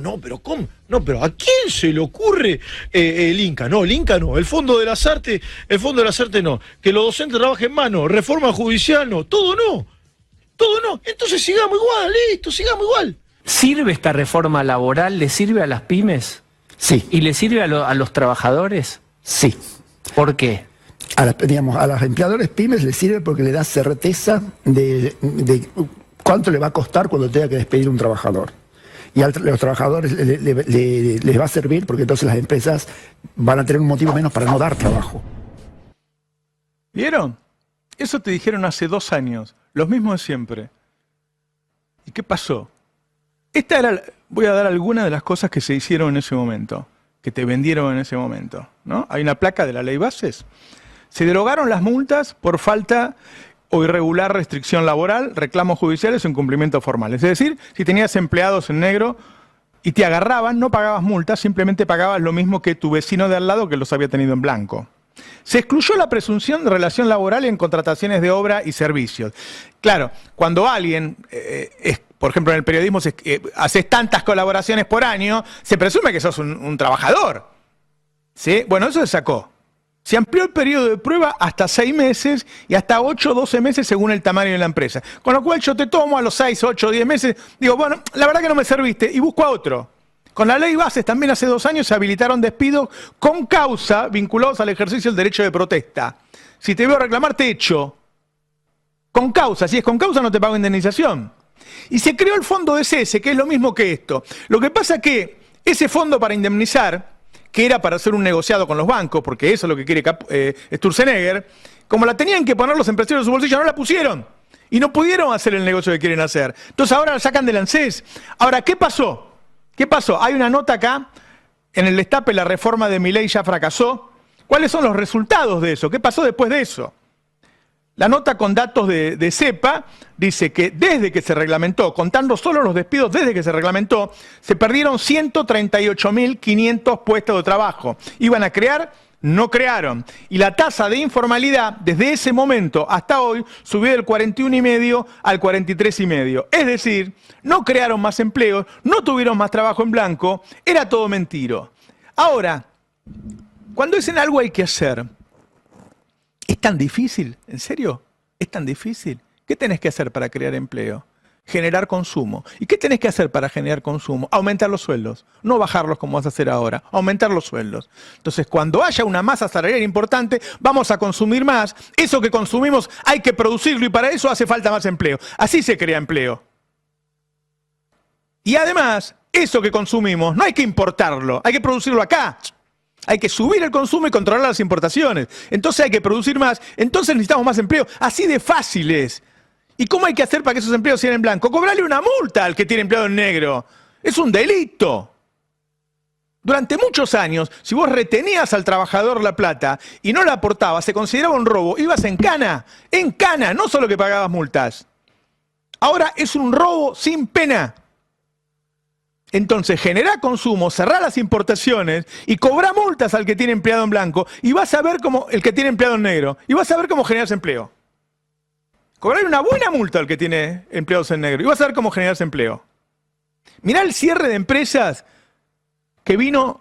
No, pero ¿cómo? No, pero ¿a quién se le ocurre el Inca? No, el Inca no, el Fondo de las Artes no, que los docentes trabajen más no, reforma judicial no, todo no. Entonces sigamos igual, listo, sigamos igual. ¿Sirve esta reforma laboral? ¿Le sirve a las pymes? Sí. ¿Y le sirve a los trabajadores? Sí. ¿Por qué? A los empleadores pymes les sirve porque le da certeza de cuánto le va a costar cuando tenga que despedir un trabajador. Y a los trabajadores les va a servir porque entonces las empresas van a tener un motivo menos para no dar trabajo. ¿Vieron? Eso te dijeron hace 2 años, los mismos de siempre. ¿Y qué pasó? Voy a dar algunas de las cosas que se hicieron en ese momento, que te vendieron en ese momento, ¿no? Hay una placa de la ley bases. Se derogaron las multas por falta o irregular restricción laboral, reclamos judiciales o incumplimientos formales. Es decir, si tenías empleados en negro y te agarraban, no pagabas multas, simplemente pagabas lo mismo que tu vecino de al lado que los había tenido en blanco. Se excluyó la presunción de relación laboral en contrataciones de obra y servicios. Claro, cuando alguien, por ejemplo en el periodismo, haces tantas colaboraciones por año, se presume que sos un trabajador. ¿Sí? Bueno, eso se sacó. Se amplió el periodo de prueba hasta 6 meses y hasta 8 o 12 meses según el tamaño de la empresa. Con lo cual yo te tomo a los 6, 8 o 10 meses, digo, bueno, la verdad que no me serviste y busco a otro. Con la ley bases también hace 2 años se habilitaron despidos con causa vinculados al ejercicio del derecho de protesta. Si te veo reclamar, te echo. Con causa, si es con causa no te pago indemnización. Y se creó el fondo de cese, que es lo mismo que esto. Lo que pasa es que ese fondo para indemnizar, que era para hacer un negociado con los bancos, porque eso es lo que quiere Sturzenegger, como la tenían que poner los empresarios de su bolsillo, no la pusieron. Y no pudieron hacer el negocio que quieren hacer. Entonces ahora la sacan del ANSES. Ahora, ¿qué pasó? ¿Qué pasó? Hay una nota acá, en el destape, la reforma de Milei ya fracasó. ¿Cuáles son los resultados de eso? ¿Qué pasó después de eso? La nota con datos de CEPA dice que desde que se reglamentó, contando solo los despidos desde que se reglamentó, se perdieron 138.500 puestos de trabajo. Iban a crear, no crearon. Y la tasa de informalidad desde ese momento hasta hoy subió del 41,5 al 43,5. Es decir, no crearon más empleos, no tuvieron más trabajo en blanco, era todo mentira. Ahora, cuando dicen algo hay que hacer, ¿es tan difícil? ¿En serio? ¿Es tan difícil? ¿Qué tenés que hacer para crear empleo? Generar consumo. ¿Y qué tenés que hacer para generar consumo? Aumentar los sueldos. No bajarlos como vas a hacer ahora. Aumentar los sueldos. Entonces, cuando haya una masa salarial importante, vamos a consumir más. Eso que consumimos hay que producirlo y para eso hace falta más empleo. Así se crea empleo. Y además, eso que consumimos no hay que importarlo. Hay que producirlo acá. Hay que subir el consumo y controlar las importaciones. Entonces hay que producir más. Entonces necesitamos más empleo. Así de fácil es. ¿Y cómo hay que hacer para que esos empleos sean en blanco? Cobrarle una multa al que tiene empleado en negro. Es un delito. Durante muchos años, si vos retenías al trabajador la plata y no la aportabas, se consideraba un robo. Ibas en cana, no solo que pagabas multas. Ahora es un robo sin pena. Entonces generá consumo, cerrá las importaciones y cobrá multas al que tiene empleado en blanco y vas a ver cómo el que tiene empleado en negro y vas a ver cómo generas empleo. Cobrar una buena multa al que tiene empleados en negro y vas a ver cómo generas empleo. Mirá el cierre de empresas que vino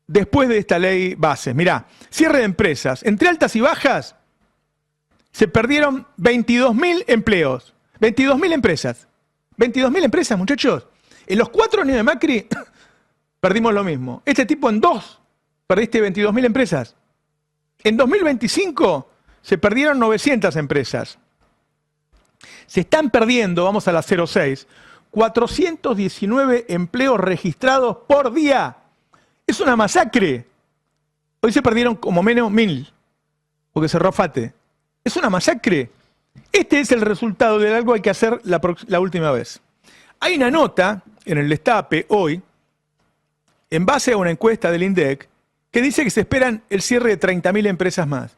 después de esta ley base. Mirá, cierre de empresas. Entre altas y bajas se perdieron 22.000 empleos. 22.000 empresas. 22.000 empresas, muchachos. En los 4 años de Macri perdimos lo mismo. Este tipo en 2 perdiste 22.000 empresas. En 2025 se perdieron 900 empresas. Se están perdiendo, vamos a la 06, 419 empleos registrados por día. Es una masacre. Hoy se perdieron como menos 1.000, porque cerró FATE. Es una masacre. Este es el resultado de algo que hay que hacer la última vez. Hay una nota en el Destape hoy, en base a una encuesta del INDEC, que dice que se esperan el cierre de 30.000 empresas más.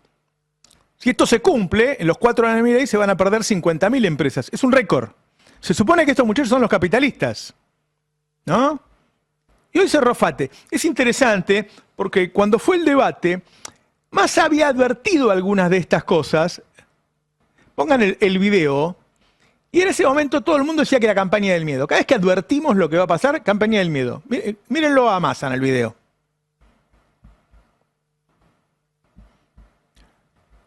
Si esto se cumple, en los 4 años de ley se van a perder 50.000 empresas. Es un récord. Se supone que estos muchachos son los capitalistas, ¿no? Y hoy cerró FATE. Es interesante porque cuando fue el debate, Massa había advertido algunas de estas cosas. Pongan el video. Y en ese momento todo el mundo decía que era campaña del miedo. Cada vez que advertimos lo que va a pasar, campaña del miedo. Mírenlo a Massa en el video.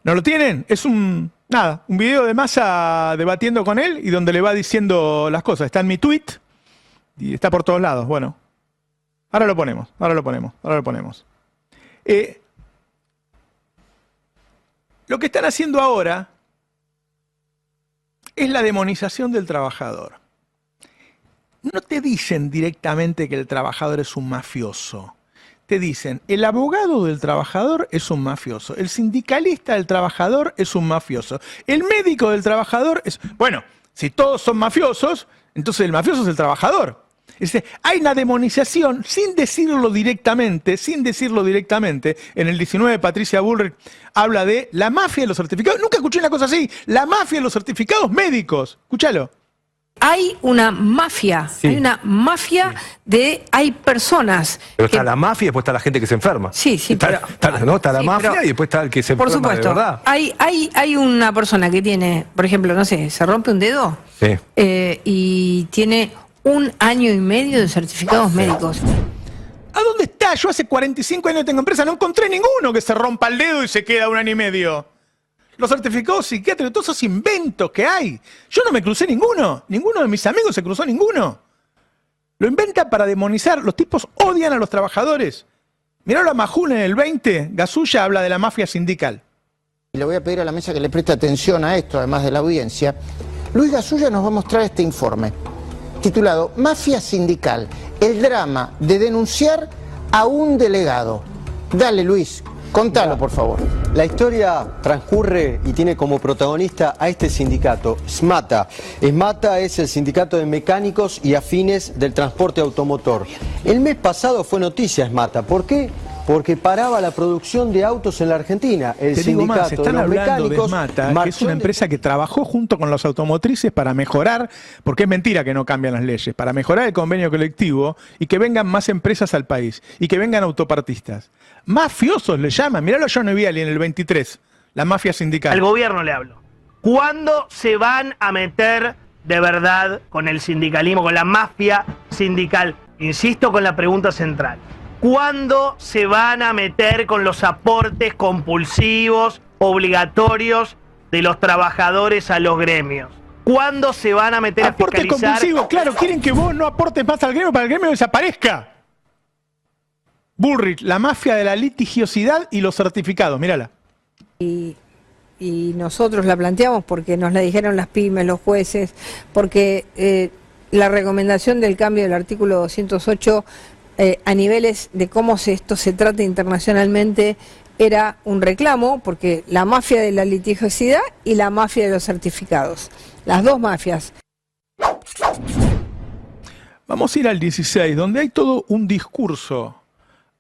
¿No lo tienen? Es un video de Massa debatiendo con él y donde le va diciendo las cosas. Está en mi tweet y está por todos lados. Bueno, ahora lo ponemos. Lo que están haciendo ahora es la demonización del trabajador. No te dicen directamente que el trabajador es un mafioso. Te dicen, el abogado del trabajador es un mafioso, el sindicalista del trabajador es un mafioso, el médico del trabajador es... Bueno, si todos son mafiosos, entonces el mafioso es el trabajador. Es decir, hay una demonización sin decirlo directamente. En el 19 Patricia Bullrich habla de la mafia de los certificados. Nunca escuché una cosa así. La mafia de los certificados médicos. Escúchalo. Hay una mafia, hay personas. Pero está la mafia y después está la gente que se enferma. Está la mafia y después está el que se enferma. Por supuesto, de verdad. Hay una persona que tiene, por ejemplo, no sé, se rompe un dedo y tiene 1 año y medio de certificados médicos. ¿A dónde está? Yo hace 45 años tengo empresa, no encontré ninguno que se rompa el dedo y se queda 1 año y medio. Los certificados psiquiátricos, todos esos inventos que hay. Yo no me crucé ninguno. Ninguno de mis amigos se cruzó ninguno. Lo inventan para demonizar. Los tipos odian a los trabajadores. Mirá a Majul en el 20. Gasulla habla de la mafia sindical. Y le voy a pedir a la mesa que le preste atención a esto, además de la audiencia. Luis Gasulla nos va a mostrar este informe, titulado Mafia Sindical, el drama de denunciar a un delegado. Dale, Luis. Contalo, por favor. La historia transcurre y tiene como protagonista a este sindicato, SMATA. SMATA es el sindicato de mecánicos y afines del transporte automotor. El mes pasado fue noticia SMATA. ¿Por qué? Porque paraba la producción de autos en la Argentina. El Te digo sindicato más, están de los hablando mecánicos, de SMATA, que es una empresa que trabajó junto con los automotrices para mejorar, porque es mentira que no cambian las leyes, para mejorar el convenio colectivo y que vengan más empresas al país y que vengan autopartistas. Mafiosos le llaman. Miralo a Johnny Viale en el 23, la mafia sindical. Al gobierno le hablo. ¿Cuándo se van a meter de verdad con el sindicalismo, con la mafia sindical? Insisto con la pregunta central. ¿Cuándo se van a meter con los aportes compulsivos, obligatorios de los trabajadores a los gremios? ¿Cuándo se van a meter a fiscalizar? Aporte compulsivo, claro, quieren que vos no aportes más al gremio para que el gremio desaparezca. Bullrich, la mafia de la litigiosidad y los certificados, mírala. Y nosotros la planteamos porque nos la dijeron las pymes, los jueces, porque la recomendación del cambio del artículo 208 a niveles de cómo esto se trata internacionalmente, era un reclamo, porque la mafia de la litigiosidad y la mafia de los certificados, las dos mafias. Vamos a ir al 16, donde hay todo un discurso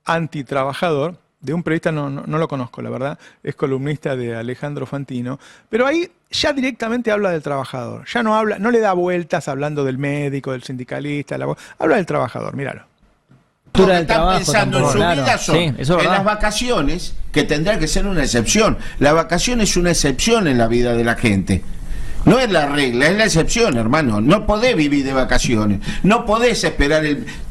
antitrabajador, de un periodista, no lo conozco, la verdad, es columnista de Alejandro Fantino, pero ahí ya directamente habla del trabajador, ya no le da vueltas hablando del médico, del sindicalista, habla del trabajador, míralo. Lo que están pensando en su vida son en las vacaciones, que tendrá que ser una excepción. La vacación es una excepción en la vida de la gente. No es la regla, es la excepción, hermano. No podés vivir de vacaciones. No podés esperar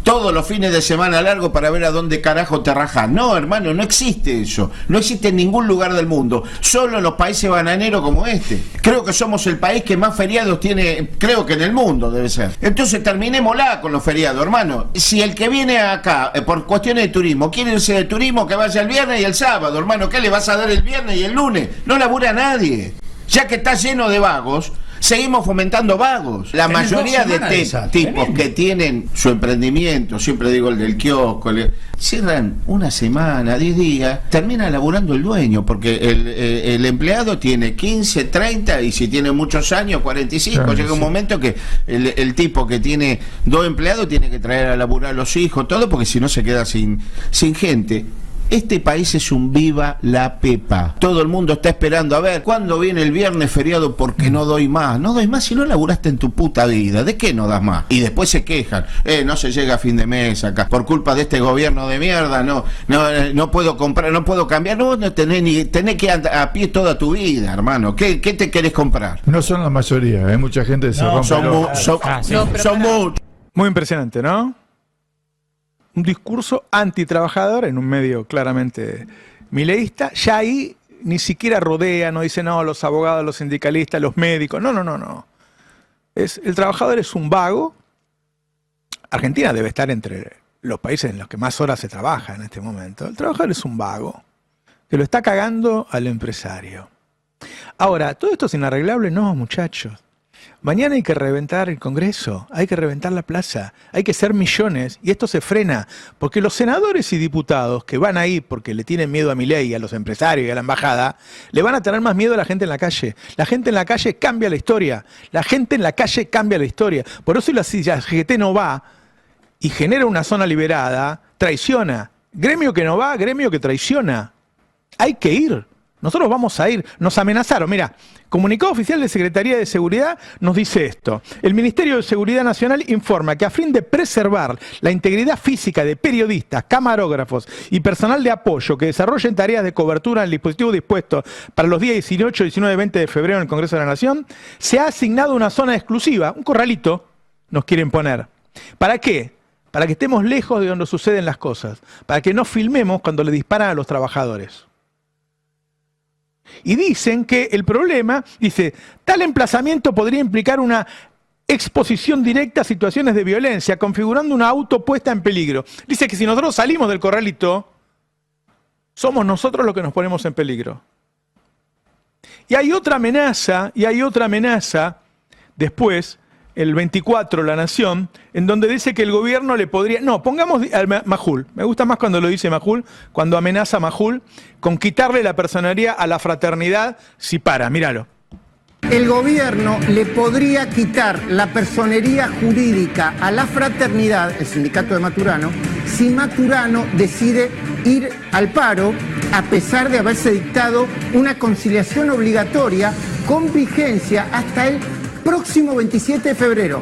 todos los fines de semana largo para ver a dónde carajo te rajás. No, hermano, no existe eso. No existe en ningún lugar del mundo. Solo en los países bananeros como este. Creo que somos el país que más feriados tiene, creo que en el mundo debe ser. Entonces terminémosla con los feriados, hermano. Si el que viene acá, por cuestiones de turismo, quiere irse de turismo, que vaya el viernes y el sábado, hermano. ¿Qué le vas a dar el viernes y el lunes? No labura nadie. Ya que está lleno de vagos, seguimos fomentando vagos. La mayoría de tipos que tienen su emprendimiento, siempre digo el del kiosco, cierran una semana, 10 días, termina laburando el dueño, porque el empleado tiene 15, 30 y si tiene muchos años, 45. Claro, llega un momento que el tipo que tiene 2 empleados tiene que traer a laburar a los hijos, todo, porque si no se queda sin gente. Este país es un viva la pepa. Todo el mundo está esperando a ver cuándo viene el viernes feriado porque no doy más. No doy más si no laburaste en tu puta vida. ¿De qué no das más? Y después se quejan. No se llega a fin de mes acá. Por culpa de este gobierno de mierda, no puedo comprar, no puedo cambiar. No tenés que andar a pie toda tu vida, hermano. ¿Qué te querés comprar? No son la mayoría, hay mucha gente que se rompe. Son muchos. Muy impresionante, ¿no? Un discurso antitrabajador en un medio claramente mileísta, ya ahí ni siquiera rodea, no dice no, los abogados, los sindicalistas, los médicos, no. El trabajador es un vago. Argentina debe estar entre los países en los que más horas se trabaja en este momento. El trabajador es un vago, que lo está cagando al empresario. Ahora, ¿todo esto es inarreglable? No, muchachos. Mañana hay que reventar el Congreso, hay que reventar la plaza, hay que ser millones, y esto se frena, porque los senadores y diputados que van ahí porque le tienen miedo a Milei, a los empresarios y a la embajada, le van a tener más miedo a la gente en la calle. La gente en la calle cambia la historia, la gente en la calle cambia la historia. Por eso la CGT no va y genera una zona liberada, traiciona. Gremio que no va, gremio que traiciona. Hay que ir. Nosotros vamos a ir, nos amenazaron. Mira, comunicado oficial de Secretaría de Seguridad nos dice esto. El Ministerio de Seguridad Nacional informa que a fin de preservar la integridad física de periodistas, camarógrafos y personal de apoyo que desarrollen tareas de cobertura en el dispositivo dispuesto para los días 18, 19 y 20 de febrero en el Congreso de la Nación, se ha asignado una zona exclusiva, un corralito, nos quieren poner. ¿Para qué? Para que estemos lejos de donde suceden las cosas, para que no filmemos cuando le disparan a los trabajadores. Y dicen que el problema, dice, tal emplazamiento podría implicar una exposición directa a situaciones de violencia, configurando una auto puesta en peligro. Dice que si nosotros salimos del corralito, somos nosotros los que nos ponemos en peligro. Y hay otra amenaza después, el 24, La Nación, en donde dice que el gobierno le podría... No, pongamos al Majul. Me gusta más cuando lo dice Majul, cuando amenaza a Majul con quitarle la personería a la fraternidad si para. Míralo. El gobierno le podría quitar la personería jurídica a la fraternidad, el sindicato de Maturano, si Maturano decide ir al paro, a pesar de haberse dictado una conciliación obligatoria con vigencia hasta el próximo 27 de febrero.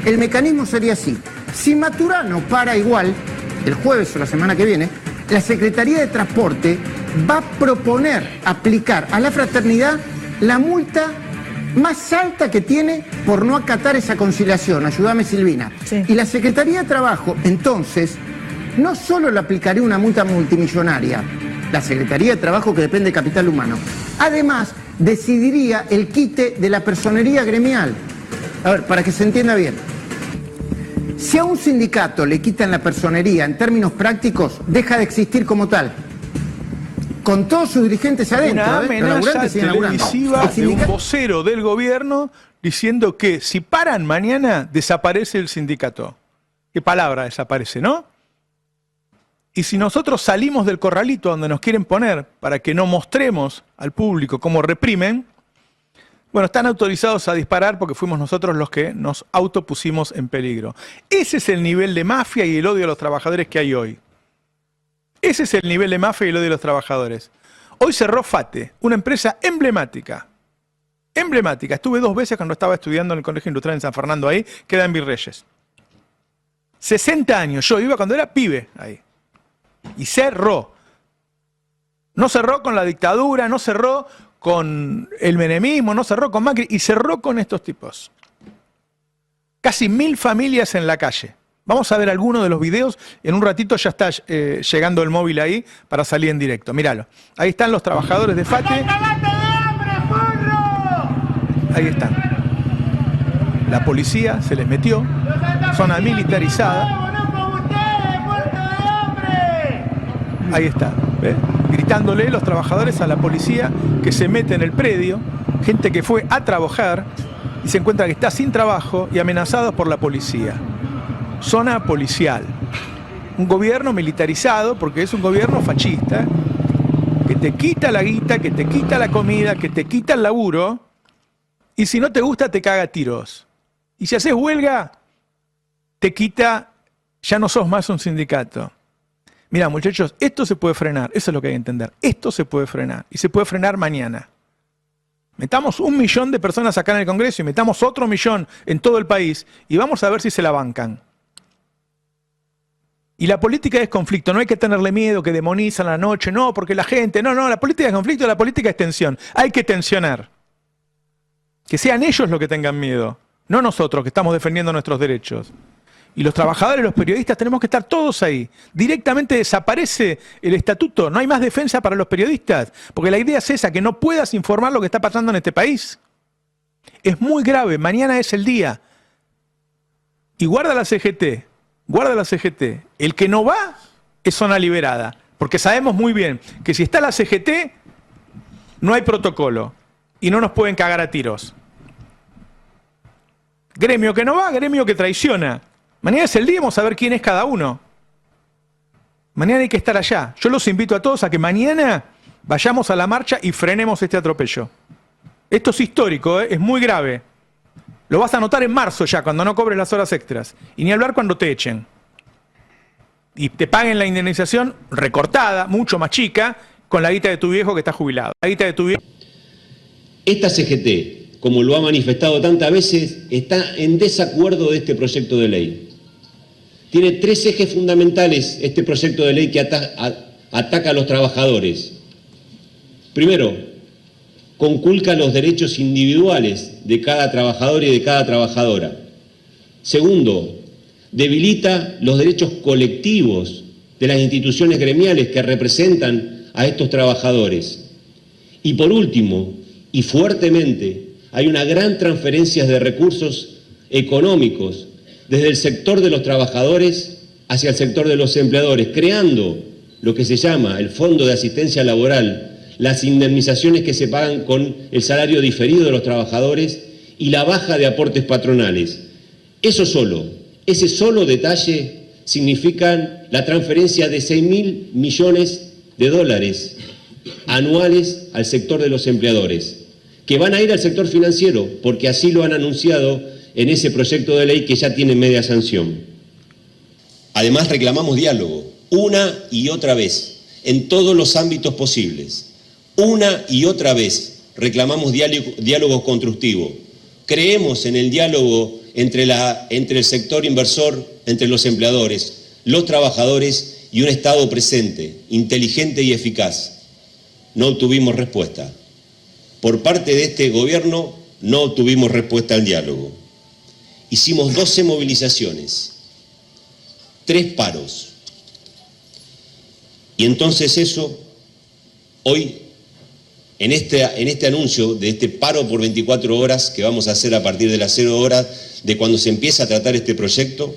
El mecanismo sería así. Si Maturano para igual, el jueves o la semana que viene, la Secretaría de Transporte va a proponer aplicar a la fraternidad la multa más alta que tiene por no acatar esa conciliación. Ayúdame, Silvina. Sí. Y la Secretaría de Trabajo, entonces, no solo le aplicaría una multa multimillonaria, la Secretaría de Trabajo que depende de capital humano, además decidiría el quite de la personería gremial. A ver, para que se entienda bien. Si a un sindicato le quitan la personería, en términos prácticos, deja de existir como tal. Con todos sus dirigentes adentro. Una amenaza televisiva de un vocero del gobierno diciendo que si paran mañana, desaparece el sindicato. ¿Qué palabra desaparece, no? Y si nosotros salimos del corralito donde nos quieren poner para que no mostremos al público cómo reprimen, bueno, están autorizados a disparar porque fuimos nosotros los que nos autopusimos en peligro. Ese es el nivel de mafia y el odio a los trabajadores que hay hoy. Ese es el nivel de mafia y el odio a los trabajadores. Hoy cerró FATE, una empresa emblemática. Emblemática. Estuve 2 veces cuando estaba estudiando en el Colegio Industrial en San Fernando ahí, queda en Virreyes. 60 años, yo iba cuando era pibe ahí. Y cerró. No cerró con la dictadura, no cerró con el menemismo, no cerró con Macri, y cerró con estos tipos. Casi 1000 familias en la calle. Vamos a ver algunos de los videos. En un ratito ya está llegando el móvil ahí para salir en directo. Míralo. Ahí están los trabajadores de FATE. Ahí están. La policía se les metió. Zona militarizada. Ahí está. ¿Ves? Gritándole los trabajadores a la policía que se mete en el predio. Gente que fue a trabajar y se encuentra que está sin trabajo y amenazados por la policía. Zona policial. Un gobierno militarizado, porque es un gobierno fascista, que te quita la guita, que te quita la comida, que te quita el laburo, y si no te gusta te caga a tiros. Y si haces huelga, te quita, ya no sos más un sindicato. Mira, muchachos, esto se puede frenar, eso es lo que hay que entender. Esto se puede frenar, y se puede frenar mañana. Metamos 1 millón de personas acá en el Congreso y metamos otro 1 millón en todo el país, y vamos a ver si se la bancan. Y la política es conflicto, no hay que tenerle miedo, que demonizan la noche, no, porque la gente, no, la política es conflicto, la política es tensión. Hay que tensionar. Que sean ellos los que tengan miedo, no nosotros que estamos defendiendo nuestros derechos. Y los trabajadores, los periodistas, tenemos que estar todos ahí. Directamente desaparece el estatuto, no hay más defensa para los periodistas, porque la idea es esa, que no puedas informar lo que está pasando en este país. Es muy grave, mañana es el día. Y guarda la CGT. Guarda la CGT. El que no va es zona liberada. Porque sabemos muy bien que si está la CGT, no hay protocolo. Y no nos pueden cagar a tiros. Gremio que no va, gremio que traiciona. Mañana es el día, vamos a ver quién es cada uno. Mañana hay que estar allá. Yo los invito a todos a que mañana vayamos a la marcha y frenemos este atropello. Esto es histórico, es muy grave. Lo vas a notar en marzo ya, cuando no cobres las horas extras. Y ni hablar cuando te echen. Y te paguen la indemnización recortada, mucho más chica, con la guita de tu viejo que está jubilado. La guita de tu viejo. Esta CGT, como lo ha manifestado tantas veces, está en desacuerdo de este proyecto de ley. Tiene 3 ejes fundamentales este proyecto de ley que ataca a los trabajadores. Primero, conculca los derechos individuales de cada trabajador y de cada trabajadora. Segundo, debilita los derechos colectivos de las instituciones gremiales que representan a estos trabajadores. Y por último, y fuertemente, hay una gran transferencia de recursos económicos desde el sector de los trabajadores hacia el sector de los empleadores, creando lo que se llama el Fondo de Asistencia Laboral, las indemnizaciones que se pagan con el salario diferido de los trabajadores y la baja de aportes patronales. Ese solo detalle significa la transferencia de 6.000 millones de dólares anuales al sector de los empleadores, que van a ir al sector financiero, porque así lo han anunciado en ese proyecto de ley que ya tiene media sanción. Además, reclamamos diálogo, una y otra vez, en todos los ámbitos posibles. Una y otra vez reclamamos diálogo constructivo. Creemos en el diálogo entre el sector inversor, entre los empleadores, los trabajadores y un Estado presente, inteligente y eficaz. No obtuvimos respuesta. Por parte de este gobierno no obtuvimos respuesta al diálogo. Hicimos 12 movilizaciones, 3 paros. Y entonces eso, hoy, en este anuncio de este paro por 24 horas que vamos a hacer a partir de las 0 horas de cuando se empieza a tratar este proyecto,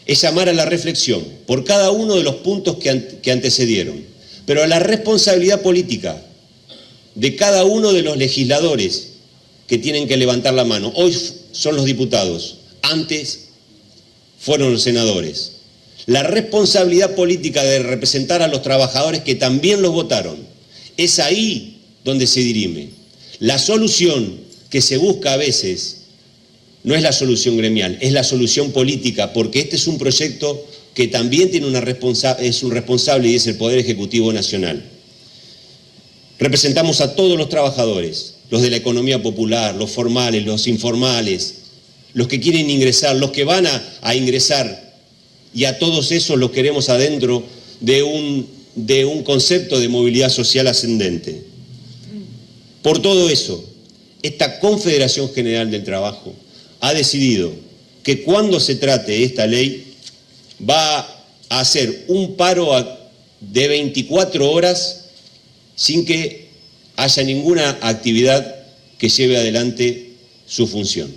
es llamar a la reflexión por cada uno de los puntos que antecedieron, pero a la responsabilidad política de cada uno de los legisladores que tienen que levantar la mano. Hoy son los diputados, antes fueron los senadores. la responsabilidad política de representar a los trabajadores que también los votaron. Es ahí donde se dirime. La solución que se busca a veces no es la solución gremial, es la solución política, porque este es un proyecto que también tiene es un responsable y es el Poder Ejecutivo Nacional. Representamos a todos los trabajadores, los de la economía popular, los formales, los informales, los que quieren ingresar, los que van a ingresar, y a todos esos los queremos adentro de un concepto de movilidad social ascendente. Por todo eso, esta Confederación General del Trabajo ha decidido que cuando se trate esta ley va a hacer un paro de 24 horas sin que haya ninguna actividad que lleve adelante su función.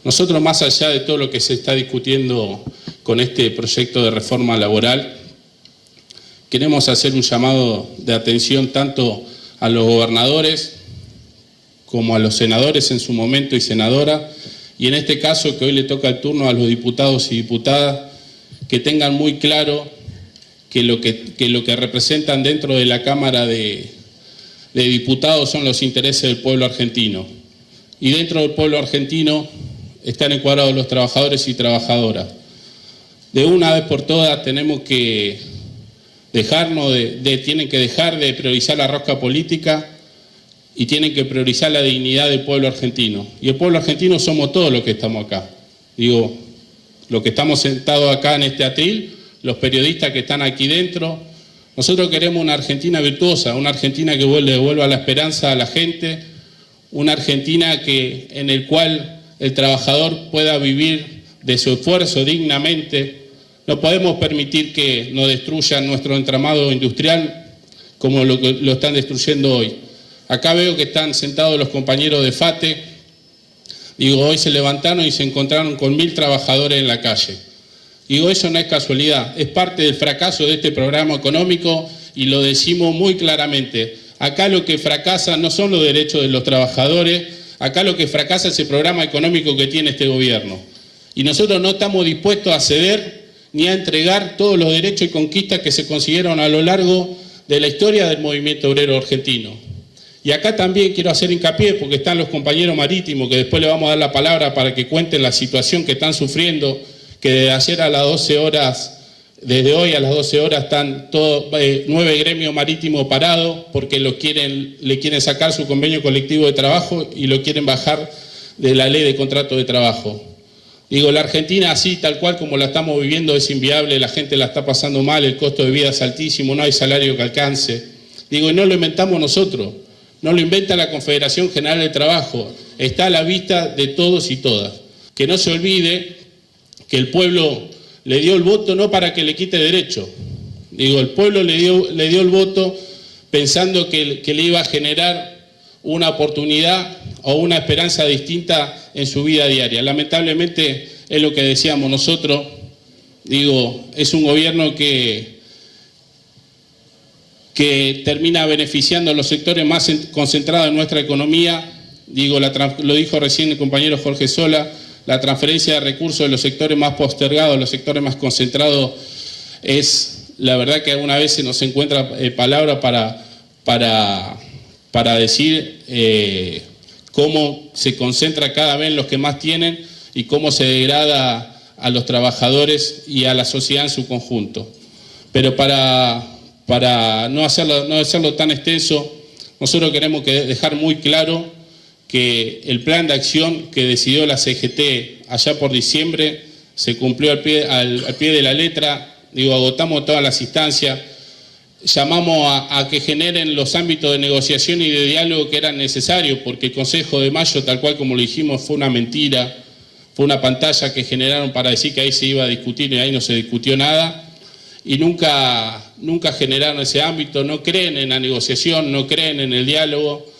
Nosotros, más allá de todo lo que se está discutiendo con este proyecto de reforma laboral, queremos hacer un llamado de atención tanto a los gobernadores como a los senadores en su momento y senadora, y en este caso que hoy le toca el turno a los diputados y diputadas, que tengan muy claro que lo que representan dentro de la Cámara de Diputados son los intereses del pueblo argentino. Y dentro del pueblo argentino están encuadrados los trabajadores y trabajadoras. De una vez por todas tenemos que tienen que dejar de priorizar la rosca política y tienen que priorizar la dignidad del pueblo argentino. Y el pueblo argentino somos todos los que estamos acá. Digo, los que estamos sentados acá en este atril, los periodistas que están aquí dentro. Nosotros queremos una Argentina virtuosa, una Argentina que devuelva la esperanza a la gente, una Argentina en el cual el trabajador pueda vivir de su esfuerzo dignamente. No podemos permitir que nos destruyan nuestro entramado industrial como lo están destruyendo hoy. Acá veo que están sentados los compañeros de FATE. Digo, hoy se levantaron y se encontraron con 1000 trabajadores en la calle. Digo, eso no es casualidad, es parte del fracaso de este programa económico y lo decimos muy claramente. Acá lo que fracasa no son los derechos de los trabajadores, acá lo que fracasa es el programa económico que tiene este gobierno. Y nosotros no estamos dispuestos a ceder ni a entregar todos los derechos y conquistas que se consiguieron a lo largo de la historia del movimiento obrero argentino. Y acá también quiero hacer hincapié, porque están los compañeros marítimos, que después le vamos a dar la palabra para que cuenten la situación que están sufriendo, que desde ayer a las 12 horas, desde hoy a las 12 horas están 9 gremios marítimos parados porque le quieren sacar su convenio colectivo de trabajo y lo quieren bajar de la ley de contrato de trabajo. Digo, la Argentina así, tal cual como la estamos viviendo, es inviable, la gente la está pasando mal, el costo de vida es altísimo, no hay salario que alcance. Digo, y no lo inventamos nosotros, no lo inventa la Confederación General del Trabajo, está a la vista de todos y todas. Que no se olvide que el pueblo le dio el voto no para que le quite derecho. Digo, el pueblo le dio el voto pensando que le iba a generar una oportunidad o una esperanza distinta en su vida diaria. Lamentablemente es lo que decíamos nosotros. Digo, es un gobierno que termina beneficiando a los sectores más concentrados en nuestra economía. Digo, lo dijo recién el compañero Jorge Sola, la transferencia de recursos de los sectores más postergados, los sectores más concentrados, es la verdad que alguna vez se nos encuentra palabra para decir cómo se concentra cada vez en los que más tienen y cómo se degrada a los trabajadores y a la sociedad en su conjunto. Pero para no hacerlo tan extenso, nosotros queremos dejar muy claro que el plan de acción que decidió la CGT allá por diciembre se cumplió al pie de la letra. Digo, agotamos todas las instancias, llamamos a que generen los ámbitos de negociación y de diálogo que eran necesarios, porque el Consejo de Mayo, tal cual como lo dijimos, fue una mentira, fue una pantalla que generaron para decir que ahí se iba a discutir y ahí no se discutió nada, y nunca generaron ese ámbito, no creen en la negociación, no creen en el diálogo.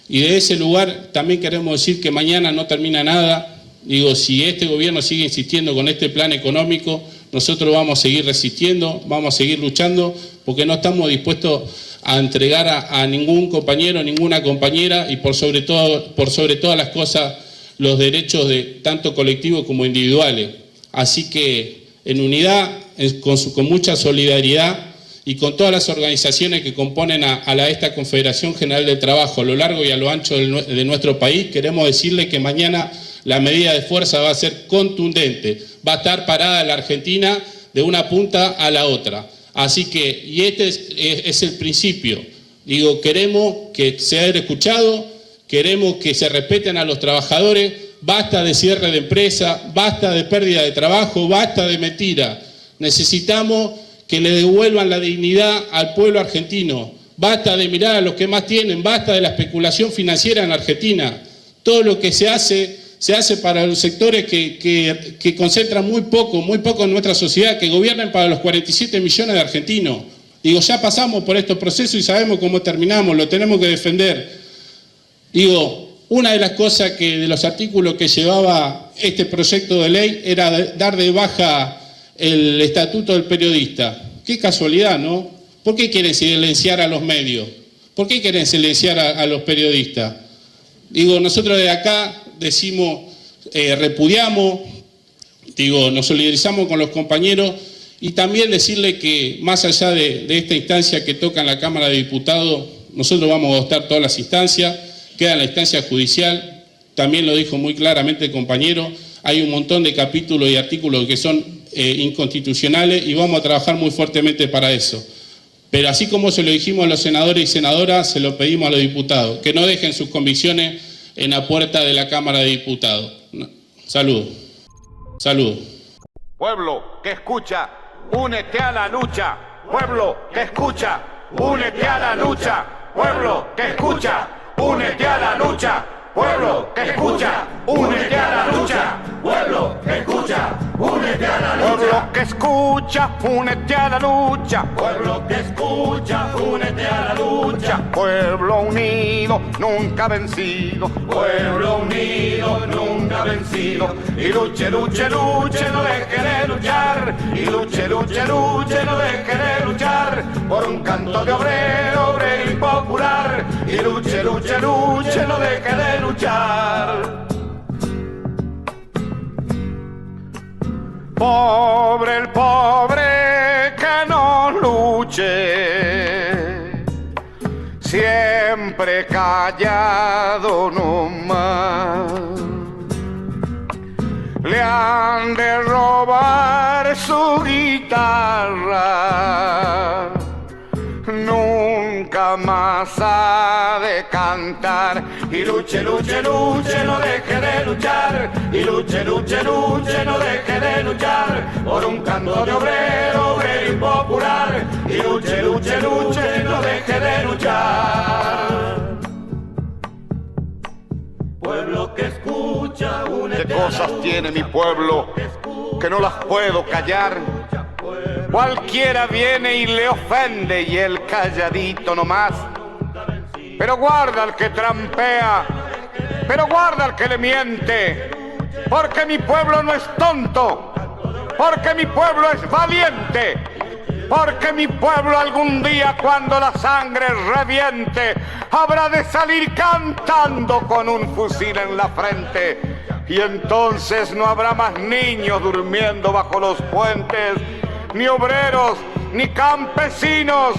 Y de ese lugar también queremos decir que mañana no termina nada. Digo, si este gobierno sigue insistiendo con este plan económico, nosotros vamos a seguir resistiendo, vamos a seguir luchando, porque no estamos dispuestos a entregar a ningún compañero, ninguna compañera, y por sobre todas las cosas, los derechos de tanto colectivos como individuales. Así que en unidad con mucha solidaridad y con todas las organizaciones que componen a esta Confederación General del Trabajo a lo largo y a lo ancho de nuestro país, queremos decirle que mañana la medida de fuerza va a ser contundente, va a estar parada la Argentina de una punta a la otra. Así que, y este es el principio, digo, queremos que sea escuchado, queremos que se respeten a los trabajadores, basta de cierre de empresa, basta de pérdida de trabajo, basta de mentira. Necesitamos que le devuelvan la dignidad al pueblo argentino. Basta de mirar a los que más tienen, basta de la especulación financiera en Argentina. Todo lo que se hace para los sectores que concentran muy poco en nuestra sociedad, que gobiernan para los 47 millones de argentinos. Digo, ya pasamos por estos procesos y sabemos cómo terminamos, lo tenemos que defender. Digo, una de las cosas de los artículos que llevaba este proyecto de ley era dar de baja el estatuto del periodista. Qué casualidad, ¿no? ¿Por qué quieren silenciar a los medios? ¿Por qué quieren silenciar a los periodistas? Digo, nosotros de acá decimos, repudiamos, digo, nos solidarizamos con los compañeros y también decirle que más allá de esta instancia que toca en la Cámara de Diputados, nosotros vamos a agotar todas las instancias, queda la instancia judicial, también lo dijo muy claramente el compañero, hay un montón de capítulos y artículos que son inconstitucionales y vamos a trabajar muy fuertemente para eso. Pero así como se lo dijimos a los senadores y senadoras, se lo pedimos a los diputados, que no dejen sus convicciones en la puerta de la Cámara de Diputados. Salud. Salud. Pueblo que escucha, únete a la lucha. Pueblo que escucha, únete a la lucha. Pueblo que escucha, únete a la lucha. Pueblo que escucha, únete a la lucha. Pueblo que escucha, únete a la lucha. Pueblo que escucha, únete a la lucha. Pueblo que escucha, únete a la lucha. Pueblo unido, nunca vencido. Pueblo unido, nunca vencido. Y luche, luche, luche, no deje de luchar. Y luche, luche, luche, no deje de luchar. Por un canto de obrero, obrero y popular. Y luche, luche, luche, no deje de luchar. Pobre el pobre que no luche, siempre callado nomás. Le han de robar su guitarra, nunca más ha de cantar. Y luche, luche, luche, no deje de luchar. Y luche, luche, luche, no deje de luchar. Por un canto de obrero, obrero y popular. Y luche, luche, luche, no deje de luchar. Pueblo que escucha, únete. ¿Qué cosas tiene mi pueblo que no las puedo callar? Cualquiera viene y le ofende y él calladito nomás. Pero guarda al que trampea, pero guarda al que le miente, porque mi pueblo no es tonto, porque mi pueblo es valiente, porque mi pueblo algún día cuando la sangre reviente habrá de salir cantando con un fusil en la frente. Y entonces no habrá más niños durmiendo bajo los puentes, ni obreros, ni campesinos,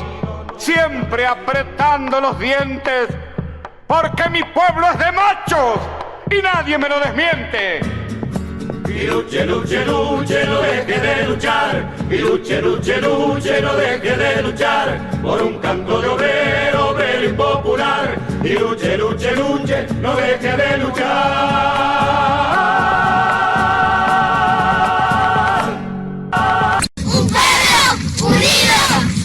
siempre apretando los dientes, porque mi pueblo es de machos y nadie me lo desmiente. Y luche, luche, luche, no deje de luchar. Y luche, luche, luche, no deje de luchar. Por un canto de obrero, obrero y popular. Y luche, luche, luche, no deje de luchar. Un pueblo unido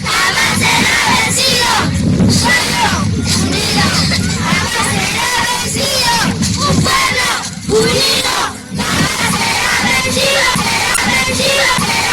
jamás será vencido. Un pueblo unido jamás será vencido. Un pueblo unido.